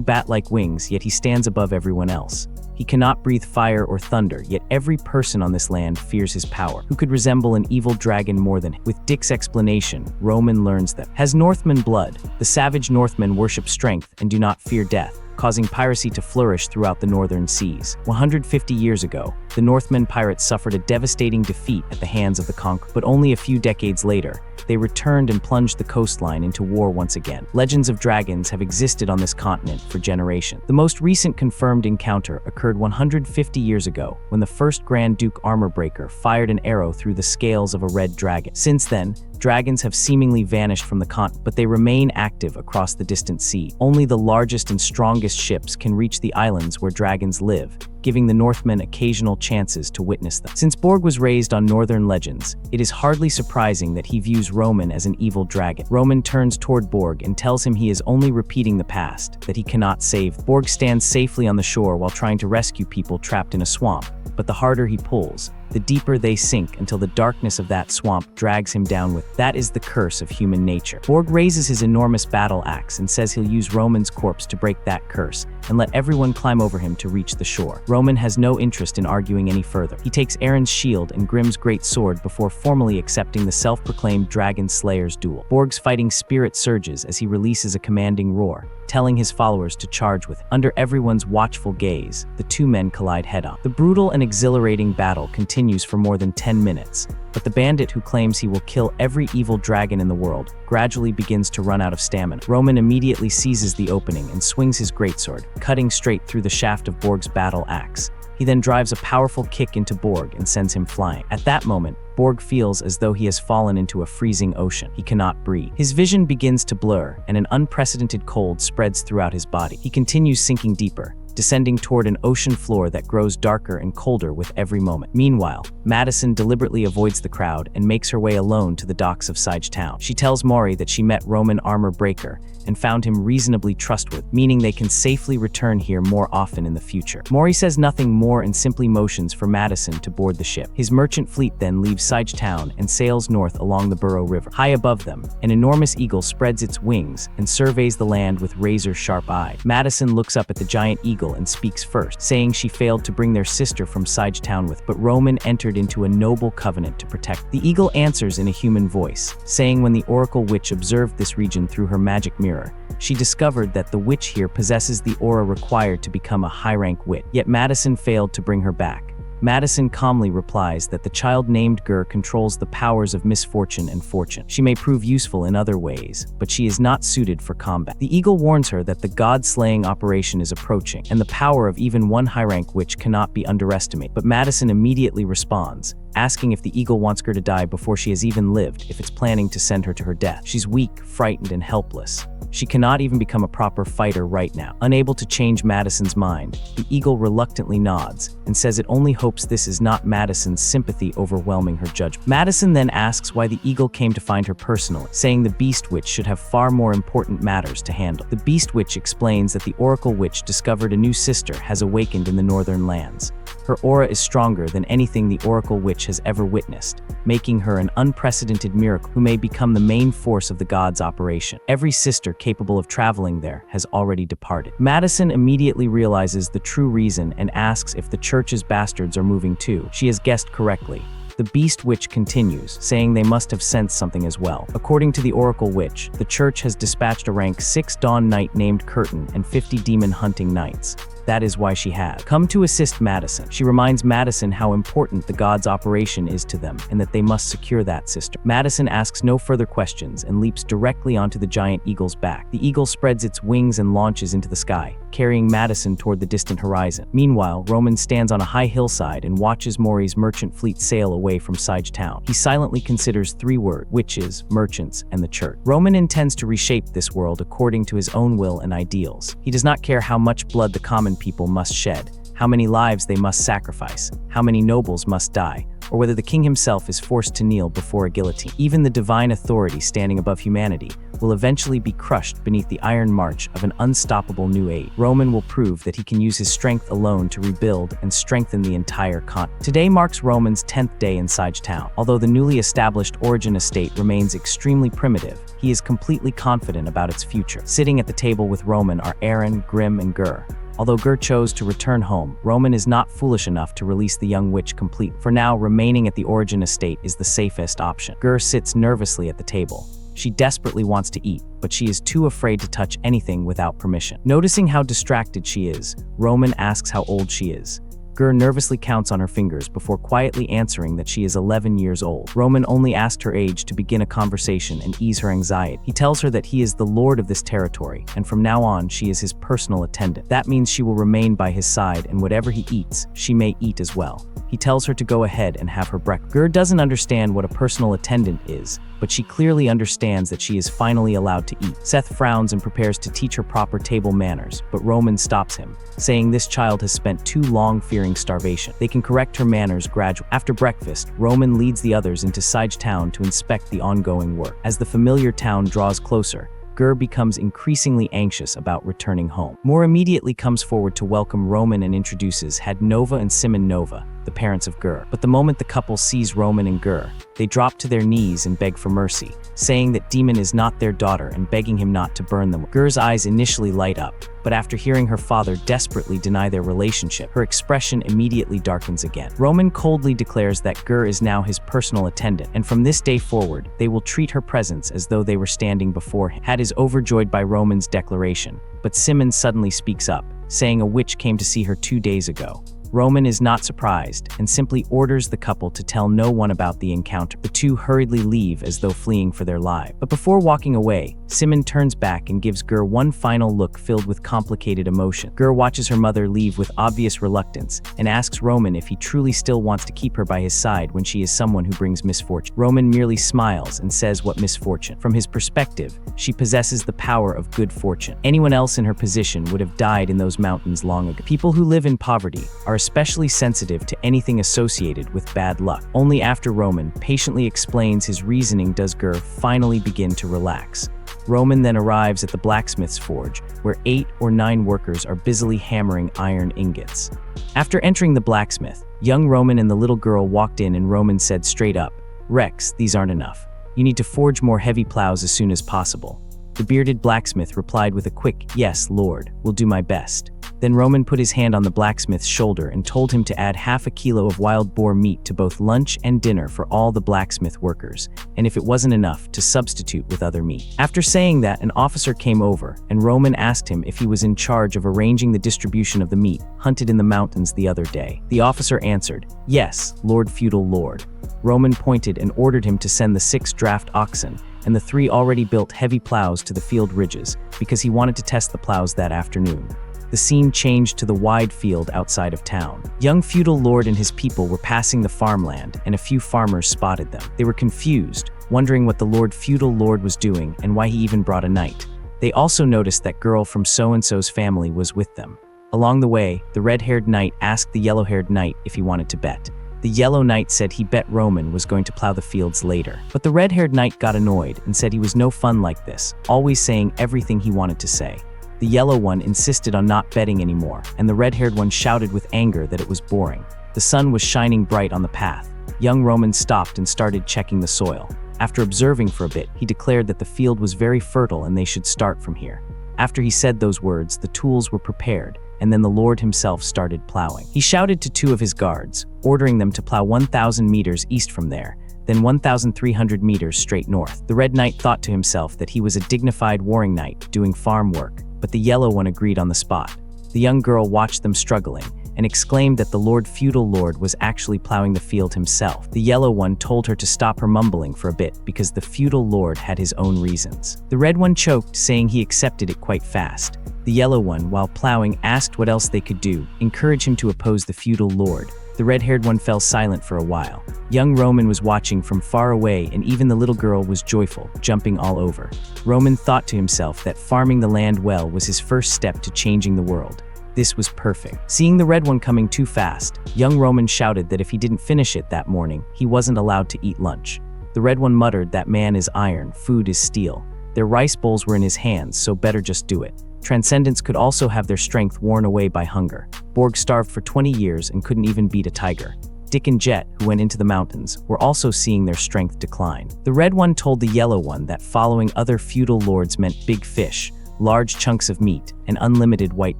bat-like wings, yet he stands above everyone else. He cannot breathe fire or thunder, yet every person on this land fears his power. Who could resemble an evil dragon more than him? With Dick's explanation, Roman learns that has Northman blood. The savage Northmen worship strength and do not fear death, causing piracy to flourish throughout the northern seas. 150 years ago, the Northmen pirates suffered a devastating defeat at the hands of the conqueror, but only a few decades later, they returned and plunged the coastline into war once again. Legends of dragons have existed on this continent for generations. The most recent confirmed encounter occurred 150 years ago, when the first Grand Duke Armorbreaker fired an arrow through the scales of a red dragon. Since then, dragons have seemingly vanished from the continent, but they remain active across the distant sea. Only the largest and strongest ships can reach the islands where dragons live, giving the Northmen occasional chances to witness them. Since Borg was raised on northern legends, it is hardly surprising that he views Roman as an evil dragon. Roman turns toward Borg and tells him he is only repeating the past, that he cannot save. Borg stands safely on the shore while trying to rescue people trapped in a swamp, but the harder he pulls, the deeper they sink until the darkness of that swamp drags him down with. That is the curse of human nature. Borg raises his enormous battle axe and says he'll use Roman's corpse to break that curse and let everyone climb over him to reach the shore. Roman has no interest in arguing any further. He takes Eren's shield and Grimm's great sword before formally accepting the self-proclaimed Dragon Slayer's duel. Borg's fighting spirit surges as he releases a commanding roar, telling his followers to charge with him. Under everyone's watchful gaze, the two men collide head-on. The brutal and exhilarating battle continues for more than 10 minutes, but the bandit who claims he will kill every evil dragon in the world gradually begins to run out of stamina. Roman immediately seizes the opening and swings his greatsword, cutting straight through the shaft of Borg's battle axe. He then drives a powerful kick into Borg and sends him flying. At that moment, Borg feels as though he has fallen into a freezing ocean. He cannot breathe. His vision begins to blur, and an unprecedented cold spreads throughout his body. He continues sinking deeper, descending toward an ocean floor that grows darker and colder with every moment. Meanwhile, Madison deliberately avoids the crowd and makes her way alone to the docks of Sige Town. She tells Mori that she met Roman Armorbreaker and found him reasonably trustworthy, meaning they can safely return here more often in the future. Mori says nothing more and simply motions for Madison to board the ship. His merchant fleet then leaves Sige Town and sails north along the Burrow River. High above them, an enormous eagle spreads its wings and surveys the land with razor-sharp eyes. Madison looks up at the giant eagle and speaks first, saying she failed to bring their sister from Sige Town with, but Roman entered into a noble covenant to protect. The eagle answers in a human voice, saying when the Oracle Witch observed this region through her magic mirror, she discovered that the witch here possesses the aura required to become a high-rank witch. Yet Madison failed to bring her back. Madison calmly replies that the child named Gur controls the powers of misfortune and fortune. She may prove useful in other ways, but she is not suited for combat. The eagle warns her that the god-slaying operation is approaching, and the power of even one high-rank witch cannot be underestimated. But Madison immediately responds, asking if the eagle wants Gur to die before she has even lived, if it's planning to send her to her death. She's weak, frightened, and helpless. She cannot even become a proper fighter right now. Unable to change Madison's mind, the eagle reluctantly nods and says it only hopes this is not Madison's sympathy overwhelming her judgment. Madison then asks why the eagle came to find her personally, saying the Beast Witch should have far more important matters to handle. The Beast Witch explains that the Oracle Witch discovered a new sister has awakened in the northern lands. Her aura is stronger than anything the Oracle Witch has ever witnessed, making her an unprecedented miracle who may become the main force of the gods' operation. Every sister capable of traveling there has already departed. Madison immediately realizes the true reason and asks if the church's bastards are moving too. She has guessed correctly. The Beast Witch continues, saying they must have sensed something as well. According to the Oracle Witch, the church has dispatched a rank 6 Dawn Knight named Curtain and 50 demon hunting knights. That is why she has come to assist Madison. She reminds Madison how important the gods' operation is to them and that they must secure that sister. Madison asks no further questions and leaps directly onto the giant eagle's back. The eagle spreads its wings and launches into the sky, carrying Madison toward the distant horizon. Meanwhile, Roman stands on a high hillside and watches Mori's merchant fleet sail away from Sige Town. He silently considers 3 words: witches, merchants, and the church. Roman intends to reshape this world according to his own will and ideals. He does not care how much blood the common people must shed, how many lives they must sacrifice, how many nobles must die, or whether the king himself is forced to kneel before a guillotine. Even the divine authority standing above humanity will eventually be crushed beneath the iron march of an unstoppable new age. Roman will prove that he can use his strength alone to rebuild and strengthen the entire continent. Today marks Roman's 10th day in Sige Town. Although the newly established Origin estate remains extremely primitive, he is completely confident about its future. Sitting at the table with Roman are Aaron, Grimm, and Gur. Although Gur chose to return home, Roman is not foolish enough to release the young witch completely. For now, remaining at the Origin estate is the safest option. Gur sits nervously at the table. She desperately wants to eat, but she is too afraid to touch anything without permission. Noticing how distracted she is, Roman asks how old she is. Gur nervously counts on her fingers before quietly answering that she is 11 years old. Roman only asked her age to begin a conversation and ease her anxiety. He tells her that he is the lord of this territory, and from now on she is his personal attendant. That means she will remain by his side, and whatever he eats, she may eat as well. He tells her to go ahead and have her breakfast. Gur doesn't understand what a personal attendant is, but she clearly understands that she is finally allowed to eat. Seth frowns and prepares to teach her proper table manners, but Roman stops him, saying this child has spent too long fearing starvation. They can correct her manners gradually. After breakfast, Roman leads the others into Sige Town to inspect the ongoing work. As the familiar town draws closer, Gur becomes increasingly anxious about returning home. Mor immediately comes forward to welcome Roman and introduces Had Nova and Simon Nova, the parents of Gur. But the moment the couple sees Roman and Gur, they drop to their knees and beg for mercy, saying that Demon is not their daughter and begging him not to burn them. Gur's eyes initially light up, but after hearing her father desperately deny their relationship, her expression immediately darkens again. Roman coldly declares that Gur is now his personal attendant, and from this day forward, they will treat her presence as though they were standing before him. Had is overjoyed by Roman's declaration, but Simon suddenly speaks up, saying a witch came to see her 2 days ago. Roman is not surprised and simply orders the couple to tell no one about the encounter. The two hurriedly leave as though fleeing for their lives. But before walking away, Simon turns back and gives Gur one final look filled with complicated emotion. Gur watches her mother leave with obvious reluctance and asks Roman if he truly still wants to keep her by his side when she is someone who brings misfortune. Roman merely smiles and says what misfortune. From his perspective, she possesses the power of good fortune. Anyone else in her position would have died in those mountains long ago. People who live in poverty are especially sensitive to anything associated with bad luck. Only after Roman patiently explains his reasoning does Gur finally begin to relax. Roman then arrives at the blacksmith's forge, where 8 or 9 workers are busily hammering iron ingots. After entering the blacksmith, young Roman and the little girl walked in and Roman said straight up, "Rex, these aren't enough. You need to forge more heavy plows as soon as possible." The bearded blacksmith replied with a quick, "Yes, Lord, will do my best." Then Roman put his hand on the blacksmith's shoulder and told him to add half a kilo of wild boar meat to both lunch and dinner for all the blacksmith workers, and if it wasn't enough, to substitute with other meat. After saying that, an officer came over, and Roman asked him if he was in charge of arranging the distribution of the meat hunted in the mountains the other day. The officer answered, "Yes, Lord Feudal Lord." Roman pointed and ordered him to send the 6 draft oxen and the 3 already built heavy plows to the field ridges, because he wanted to test the plows that afternoon. the scene changed to the wide field outside of town. Young feudal lord and his people were passing the farmland, and a few farmers spotted them. They were confused, wondering what the feudal lord was doing and why he even brought a knight. They also noticed that girl from so-and-so's family was with them. Along the way, the red-haired knight asked the yellow-haired knight if he wanted to bet. The yellow knight said he bet Roman was going to plow the fields later. But the red-haired knight got annoyed and said he was no fun like this, always saying everything he wanted to say. The yellow one insisted on not betting anymore, and the red-haired one shouted with anger that it was boring. The sun was shining bright on the path. Young Roman stopped and started checking the soil. After observing for a bit, he declared that the field was very fertile and they should start from here. After he said those words, the tools were prepared, and then the Lord himself started plowing. He shouted to 2 of his guards, ordering them to plow 1,000 meters east from there, then 1,300 meters straight north. The Red Knight thought to himself that he was a dignified warring knight doing farm work, but the Yellow one agreed on the spot. The young girl watched them struggling, and exclaimed that the feudal lord was actually plowing the field himself. The yellow one told her to stop her mumbling for a bit because the feudal lord had his own reasons. The red one choked, saying he accepted it quite fast. The yellow one, while plowing, asked what else they could do, encouraged him to oppose the feudal lord. The red-haired one fell silent for a while. Young Roman was watching from far away, and even the little girl was joyful, jumping all over. Roman thought to himself that farming the land well was his first step to changing the world. This was perfect. Seeing the red one coming too fast, young Roman shouted that if he didn't finish it that morning, he wasn't allowed to eat lunch. The red one muttered that man is iron, food is steel. Their rice bowls were in his hands, so better just do it. Transcendents could also have their strength worn away by hunger. Borg starved for 20 years and couldn't even beat a tiger. Dick and Jet, who went into the mountains, were also seeing their strength decline. The red one told the yellow one that following other feudal lords meant big fish, large chunks of meat, and unlimited white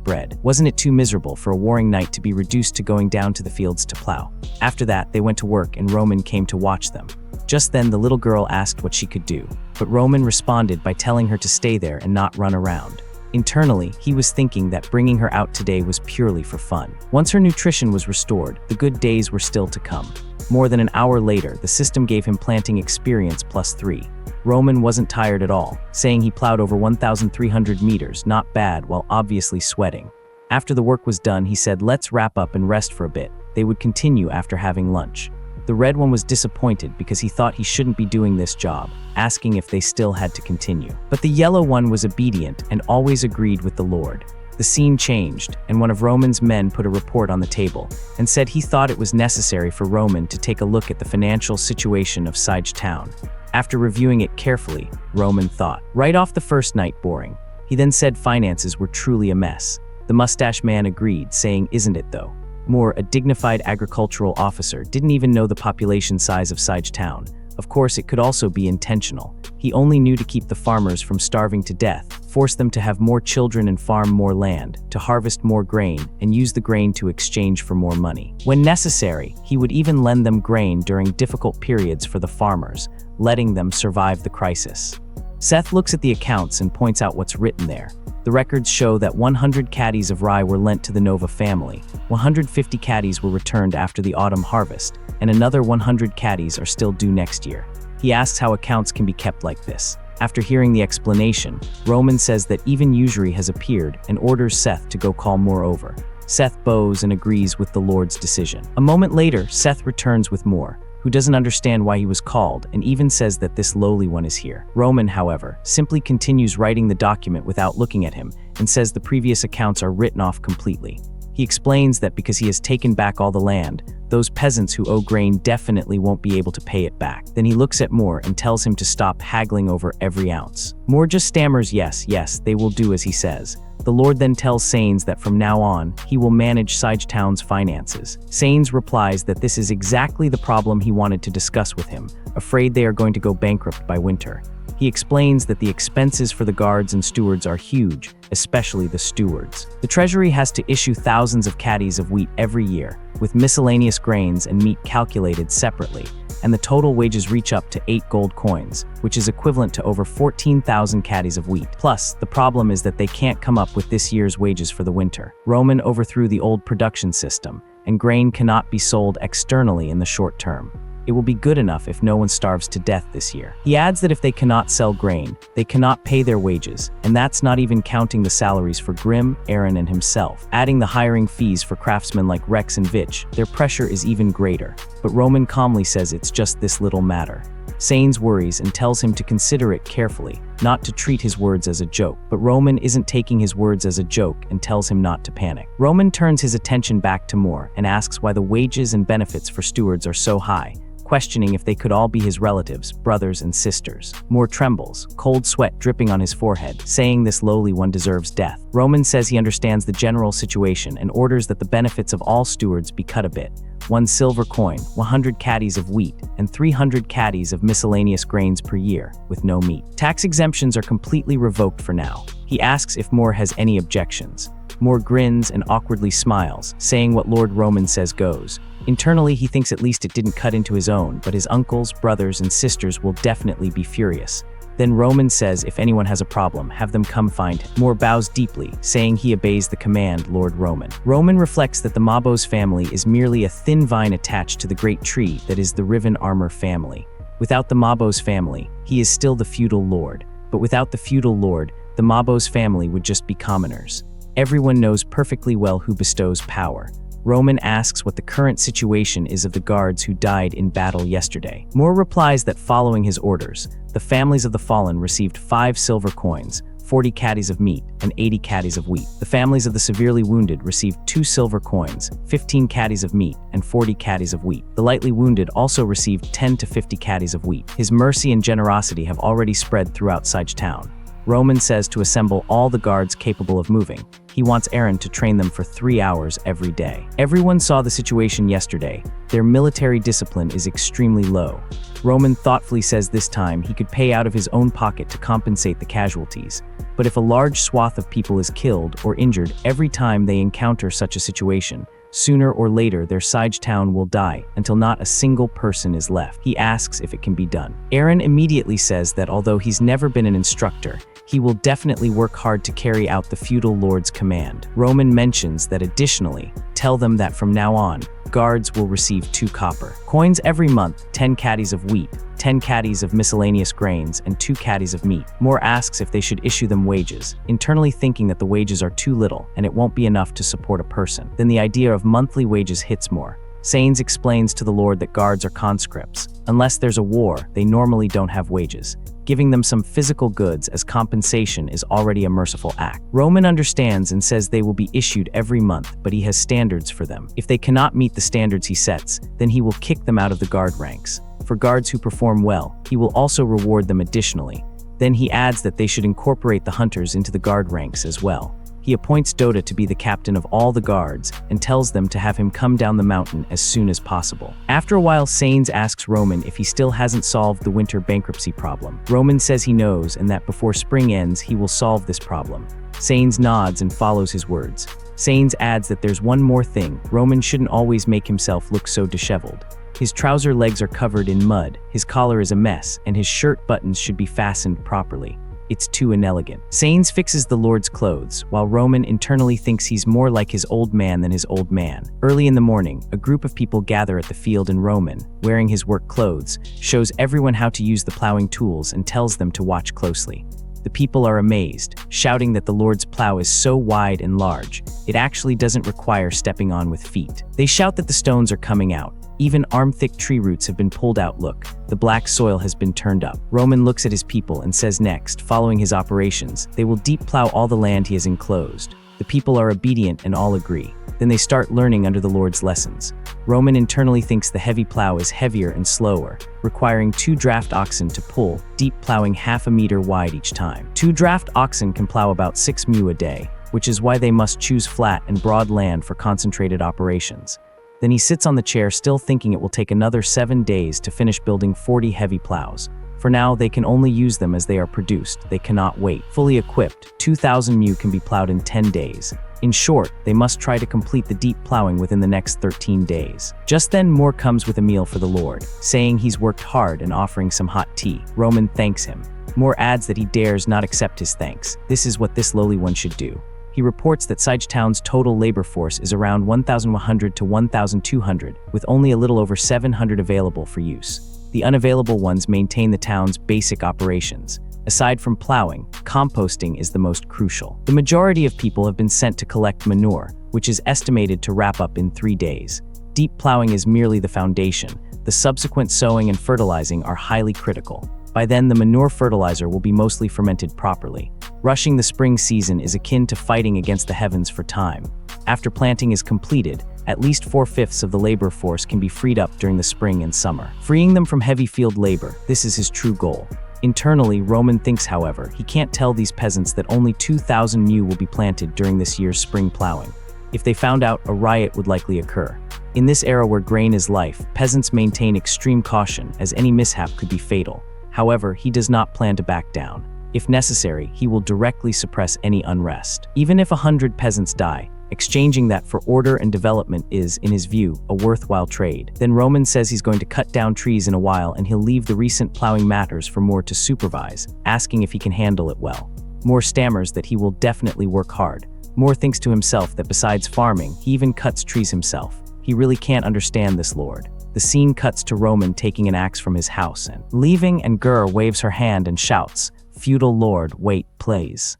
bread. Wasn't it too miserable for a warring knight to be reduced to going down to the fields to plow? After that, they went to work and Roman came to watch them. Just then, the little girl asked what she could do, but Roman responded by telling her to stay there and not run around. Internally, he was thinking that bringing her out today was purely for fun. Once her nutrition was restored, the good days were still to come. More than an hour later, the system gave him planting experience +3. Roman wasn't tired at all, saying he plowed over 1,300 meters, not bad, while obviously sweating. After the work was done, he said, "Let's wrap up and rest for a bit." They would continue after having lunch. The red one was disappointed because he thought he shouldn't be doing this job, asking if they still had to continue. But the yellow one was obedient and always agreed with the Lord. The scene changed, and one of Roman's men put a report on the table and said he thought it was necessary for Roman to take a look at the financial situation of Sige Town. After reviewing it carefully, Roman thought, right off the first night, boring. He then said finances were truly a mess. The mustache man agreed, saying, "Isn't it though?" Moore, a dignified agricultural officer, didn't even know the population size of Sige Town. Of course, it could also be intentional. He only knew to keep the farmers from starving to death, force them to have more children and farm more land, to harvest more grain, and use the grain to exchange for more money. When necessary, he would even lend them grain during difficult periods for the farmers, letting them survive the crisis. Seth looks at the accounts and points out what's written there. The records show that 100 caddies of rye were lent to the Nova family, 150 caddies were returned after the autumn harvest, and another 100 caddies are still due next year. He asks how accounts can be kept like this. After hearing the explanation, Roman says that even usury has appeared and orders Seth to go call Moore over. Seth bows and agrees with the Lord's decision. A moment later, Seth returns with Moore, who doesn't understand why he was called and even says that this lowly one is here. Roman, however, simply continues writing the document without looking at him and says the previous accounts are written off completely. He explains that because he has taken back all the land, those peasants who owe grain definitely won't be able to pay it back. Then he looks at Moore and tells him to stop haggling over every ounce. Moore just stammers, yes, they will do as he says. The Lord then tells Sains that from now on, he will manage Sige Town's finances. Sains replies that this is exactly the problem he wanted to discuss with him, afraid they are going to go bankrupt by winter. He explains that the expenses for the guards and stewards are huge, especially the stewards. The treasury has to issue thousands of caddies of wheat every year, with miscellaneous grains and meat calculated separately, and the total wages reach up to 8 gold coins, which is equivalent to over 14,000 caddies of wheat. Plus, the problem is that they can't come up with this year's wages for the winter. Roman overthrew the old production system, and grain cannot be sold externally in the short term. It will be good enough if no one starves to death this year. He adds that if they cannot sell grain, they cannot pay their wages, and that's not even counting the salaries for Grimm, Aaron, and himself. Adding the hiring fees for craftsmen like Rex and Vitch, their pressure is even greater. But Roman calmly says it's just this little matter. Sanes worries and tells him to consider it carefully, not to treat his words as a joke. But Roman isn't taking his words as a joke and tells him not to panic. Roman turns his attention back to Moore and asks why the wages and benefits for stewards are so high, questioning if they could all be his relatives, brothers, and sisters. Moore trembles, cold sweat dripping on his forehead, saying this lowly one deserves death. Roman says he understands the general situation and orders that the benefits of all stewards be cut a bit. 1 silver coin, 100 caddies of wheat, and 300 caddies of miscellaneous grains per year, with no meat. Tax exemptions are completely revoked for now. He asks if Moore has any objections. Moore grins and awkwardly smiles, saying what Lord Roman says goes. Internally, he thinks at least it didn't cut into his own, but his uncles, brothers, and sisters will definitely be furious. Then Roman says if anyone has a problem, have them come find him. Moore bows deeply, saying he obeys the command, Lord Roman. Roman reflects that the Mabos family is merely a thin vine attached to the great tree that is the Riven Armor family. Without the Mabos family, he is still the feudal lord. But without the feudal lord, the Mabos family would just be commoners. Everyone knows perfectly well who bestows power. Roman asks what the current situation is of the guards who died in battle yesterday. Moore replies that following his orders, the families of the fallen received 5 silver coins, 40 caddies of meat, and 80 caddies of wheat. The families of the severely wounded received 2 silver coins, 15 caddies of meat, and 40 caddies of wheat. The lightly wounded also received 10 to 50 caddies of wheat. His mercy and generosity have already spread throughout Sige town. Roman says to assemble all the guards capable of moving. He wants Aaron to train them for 3 hours every day. Everyone saw the situation yesterday. Their military discipline is extremely low. Roman thoughtfully says this time he could pay out of his own pocket to compensate the casualties. But if a large swath of people is killed or injured every time they encounter such a situation, sooner or later their Sige town will die until not a single person is left. He asks if it can be done. Aaron immediately says that although he's never been an instructor, he will definitely work hard to carry out the feudal lord's command. Roman mentions that additionally, tell them that from now on, guards will receive 2 copper coins every month, 10 caddies of wheat, 10 caddies of miscellaneous grains, and 2 caddies of meat. Moore asks if they should issue them wages, internally thinking that the wages are too little and it won't be enough to support a person. Then the idea of monthly wages hits Moore. Sanes explains to the Lord that guards are conscripts. Unless there's a war, they normally don't have wages. Giving them some physical goods as compensation is already a merciful act. Roman understands and says they will be issued every month, but he has standards for them. If they cannot meet the standards he sets, then he will kick them out of the guard ranks. For guards who perform well, he will also reward them additionally. Then he adds that they should incorporate the hunters into the guard ranks as well. He appoints Dota to be the captain of all the guards and tells them to have him come down the mountain as soon as possible. After a while, Sanes asks Roman if he still hasn't solved the winter bankruptcy problem. Roman says he knows and that before spring ends, he will solve this problem. Sanes nods and follows his words. Sanes adds that there's one more thing. Roman shouldn't always make himself look so disheveled. His trouser legs are covered in mud, his collar is a mess, and his shirt buttons should be fastened properly. It's too inelegant. Sanes fixes the Lord's clothes, while Roman internally thinks he's more like his old man than his old man. Early in the morning, a group of people gather at the field and Roman, wearing his work clothes, shows everyone how to use the plowing tools and tells them to watch closely. The people are amazed, shouting that the Lord's plow is so wide and large, it actually doesn't require stepping on with feet. They shout that the stones are coming out. Even arm-thick tree roots have been pulled out. Look, the black soil has been turned up. Roman looks at his people and says next, following his operations, they will deep plow all the land he has enclosed. The people are obedient and all agree. Then they start learning under the Lord's lessons. Roman internally thinks the heavy plow is heavier and slower, requiring 2 draft oxen to pull, deep plowing half a meter wide each time. 2 draft oxen can plow about 6 mu a day, which is why they must choose flat and broad land for concentrated operations. Then he sits on the chair still thinking it will take another 7 days to finish building 40 heavy plows. For now, they can only use them as they are produced. They cannot wait. Fully equipped, 2,000 mu can be plowed in 10 days. In short, they must try to complete the deep plowing within the next 13 days. Just then, Moore comes with a meal for the Lord, saying he's worked hard and offering some hot tea. Roman thanks him. Moore adds that he dares not accept his thanks. This is what this lowly one should do. He reports that Town's total labor force is around 1,100 to 1,200, with only a little over 700 available for use. The unavailable ones maintain the town's basic operations. Aside from plowing, composting is the most crucial. The majority of people have been sent to collect manure, which is estimated to wrap up in 3 days. Deep plowing is merely the foundation. The subsequent sowing and fertilizing are highly critical. By then, the manure fertilizer will be mostly fermented properly. Rushing the spring season is akin to fighting against the heavens for time. After planting is completed, at least 4/5 of the labor force can be freed up during the spring and summer. Freeing them from heavy field labor, this is his true goal. Internally, Roman thinks, however, he can't tell these peasants that only 2,000 new will be planted during this year's spring plowing. If they found out, a riot would likely occur. In this era where grain is life, peasants maintain extreme caution, as any mishap could be fatal. However, he does not plan to back down. If necessary, he will directly suppress any unrest. Even if 100 peasants die, exchanging that for order and development is, in his view, a worthwhile trade. Then Roman says he's going to cut down trees in a while and he'll leave the recent plowing matters for Moore to supervise, asking if he can handle it well. Moore stammers that he will definitely work hard. Moore thinks to himself that besides farming, he even cuts trees himself. He really can't understand this lord. The scene cuts to Roman taking an axe from his house and leaving, and Gur waves her hand and shouts, "Feudal lord, wait, plays."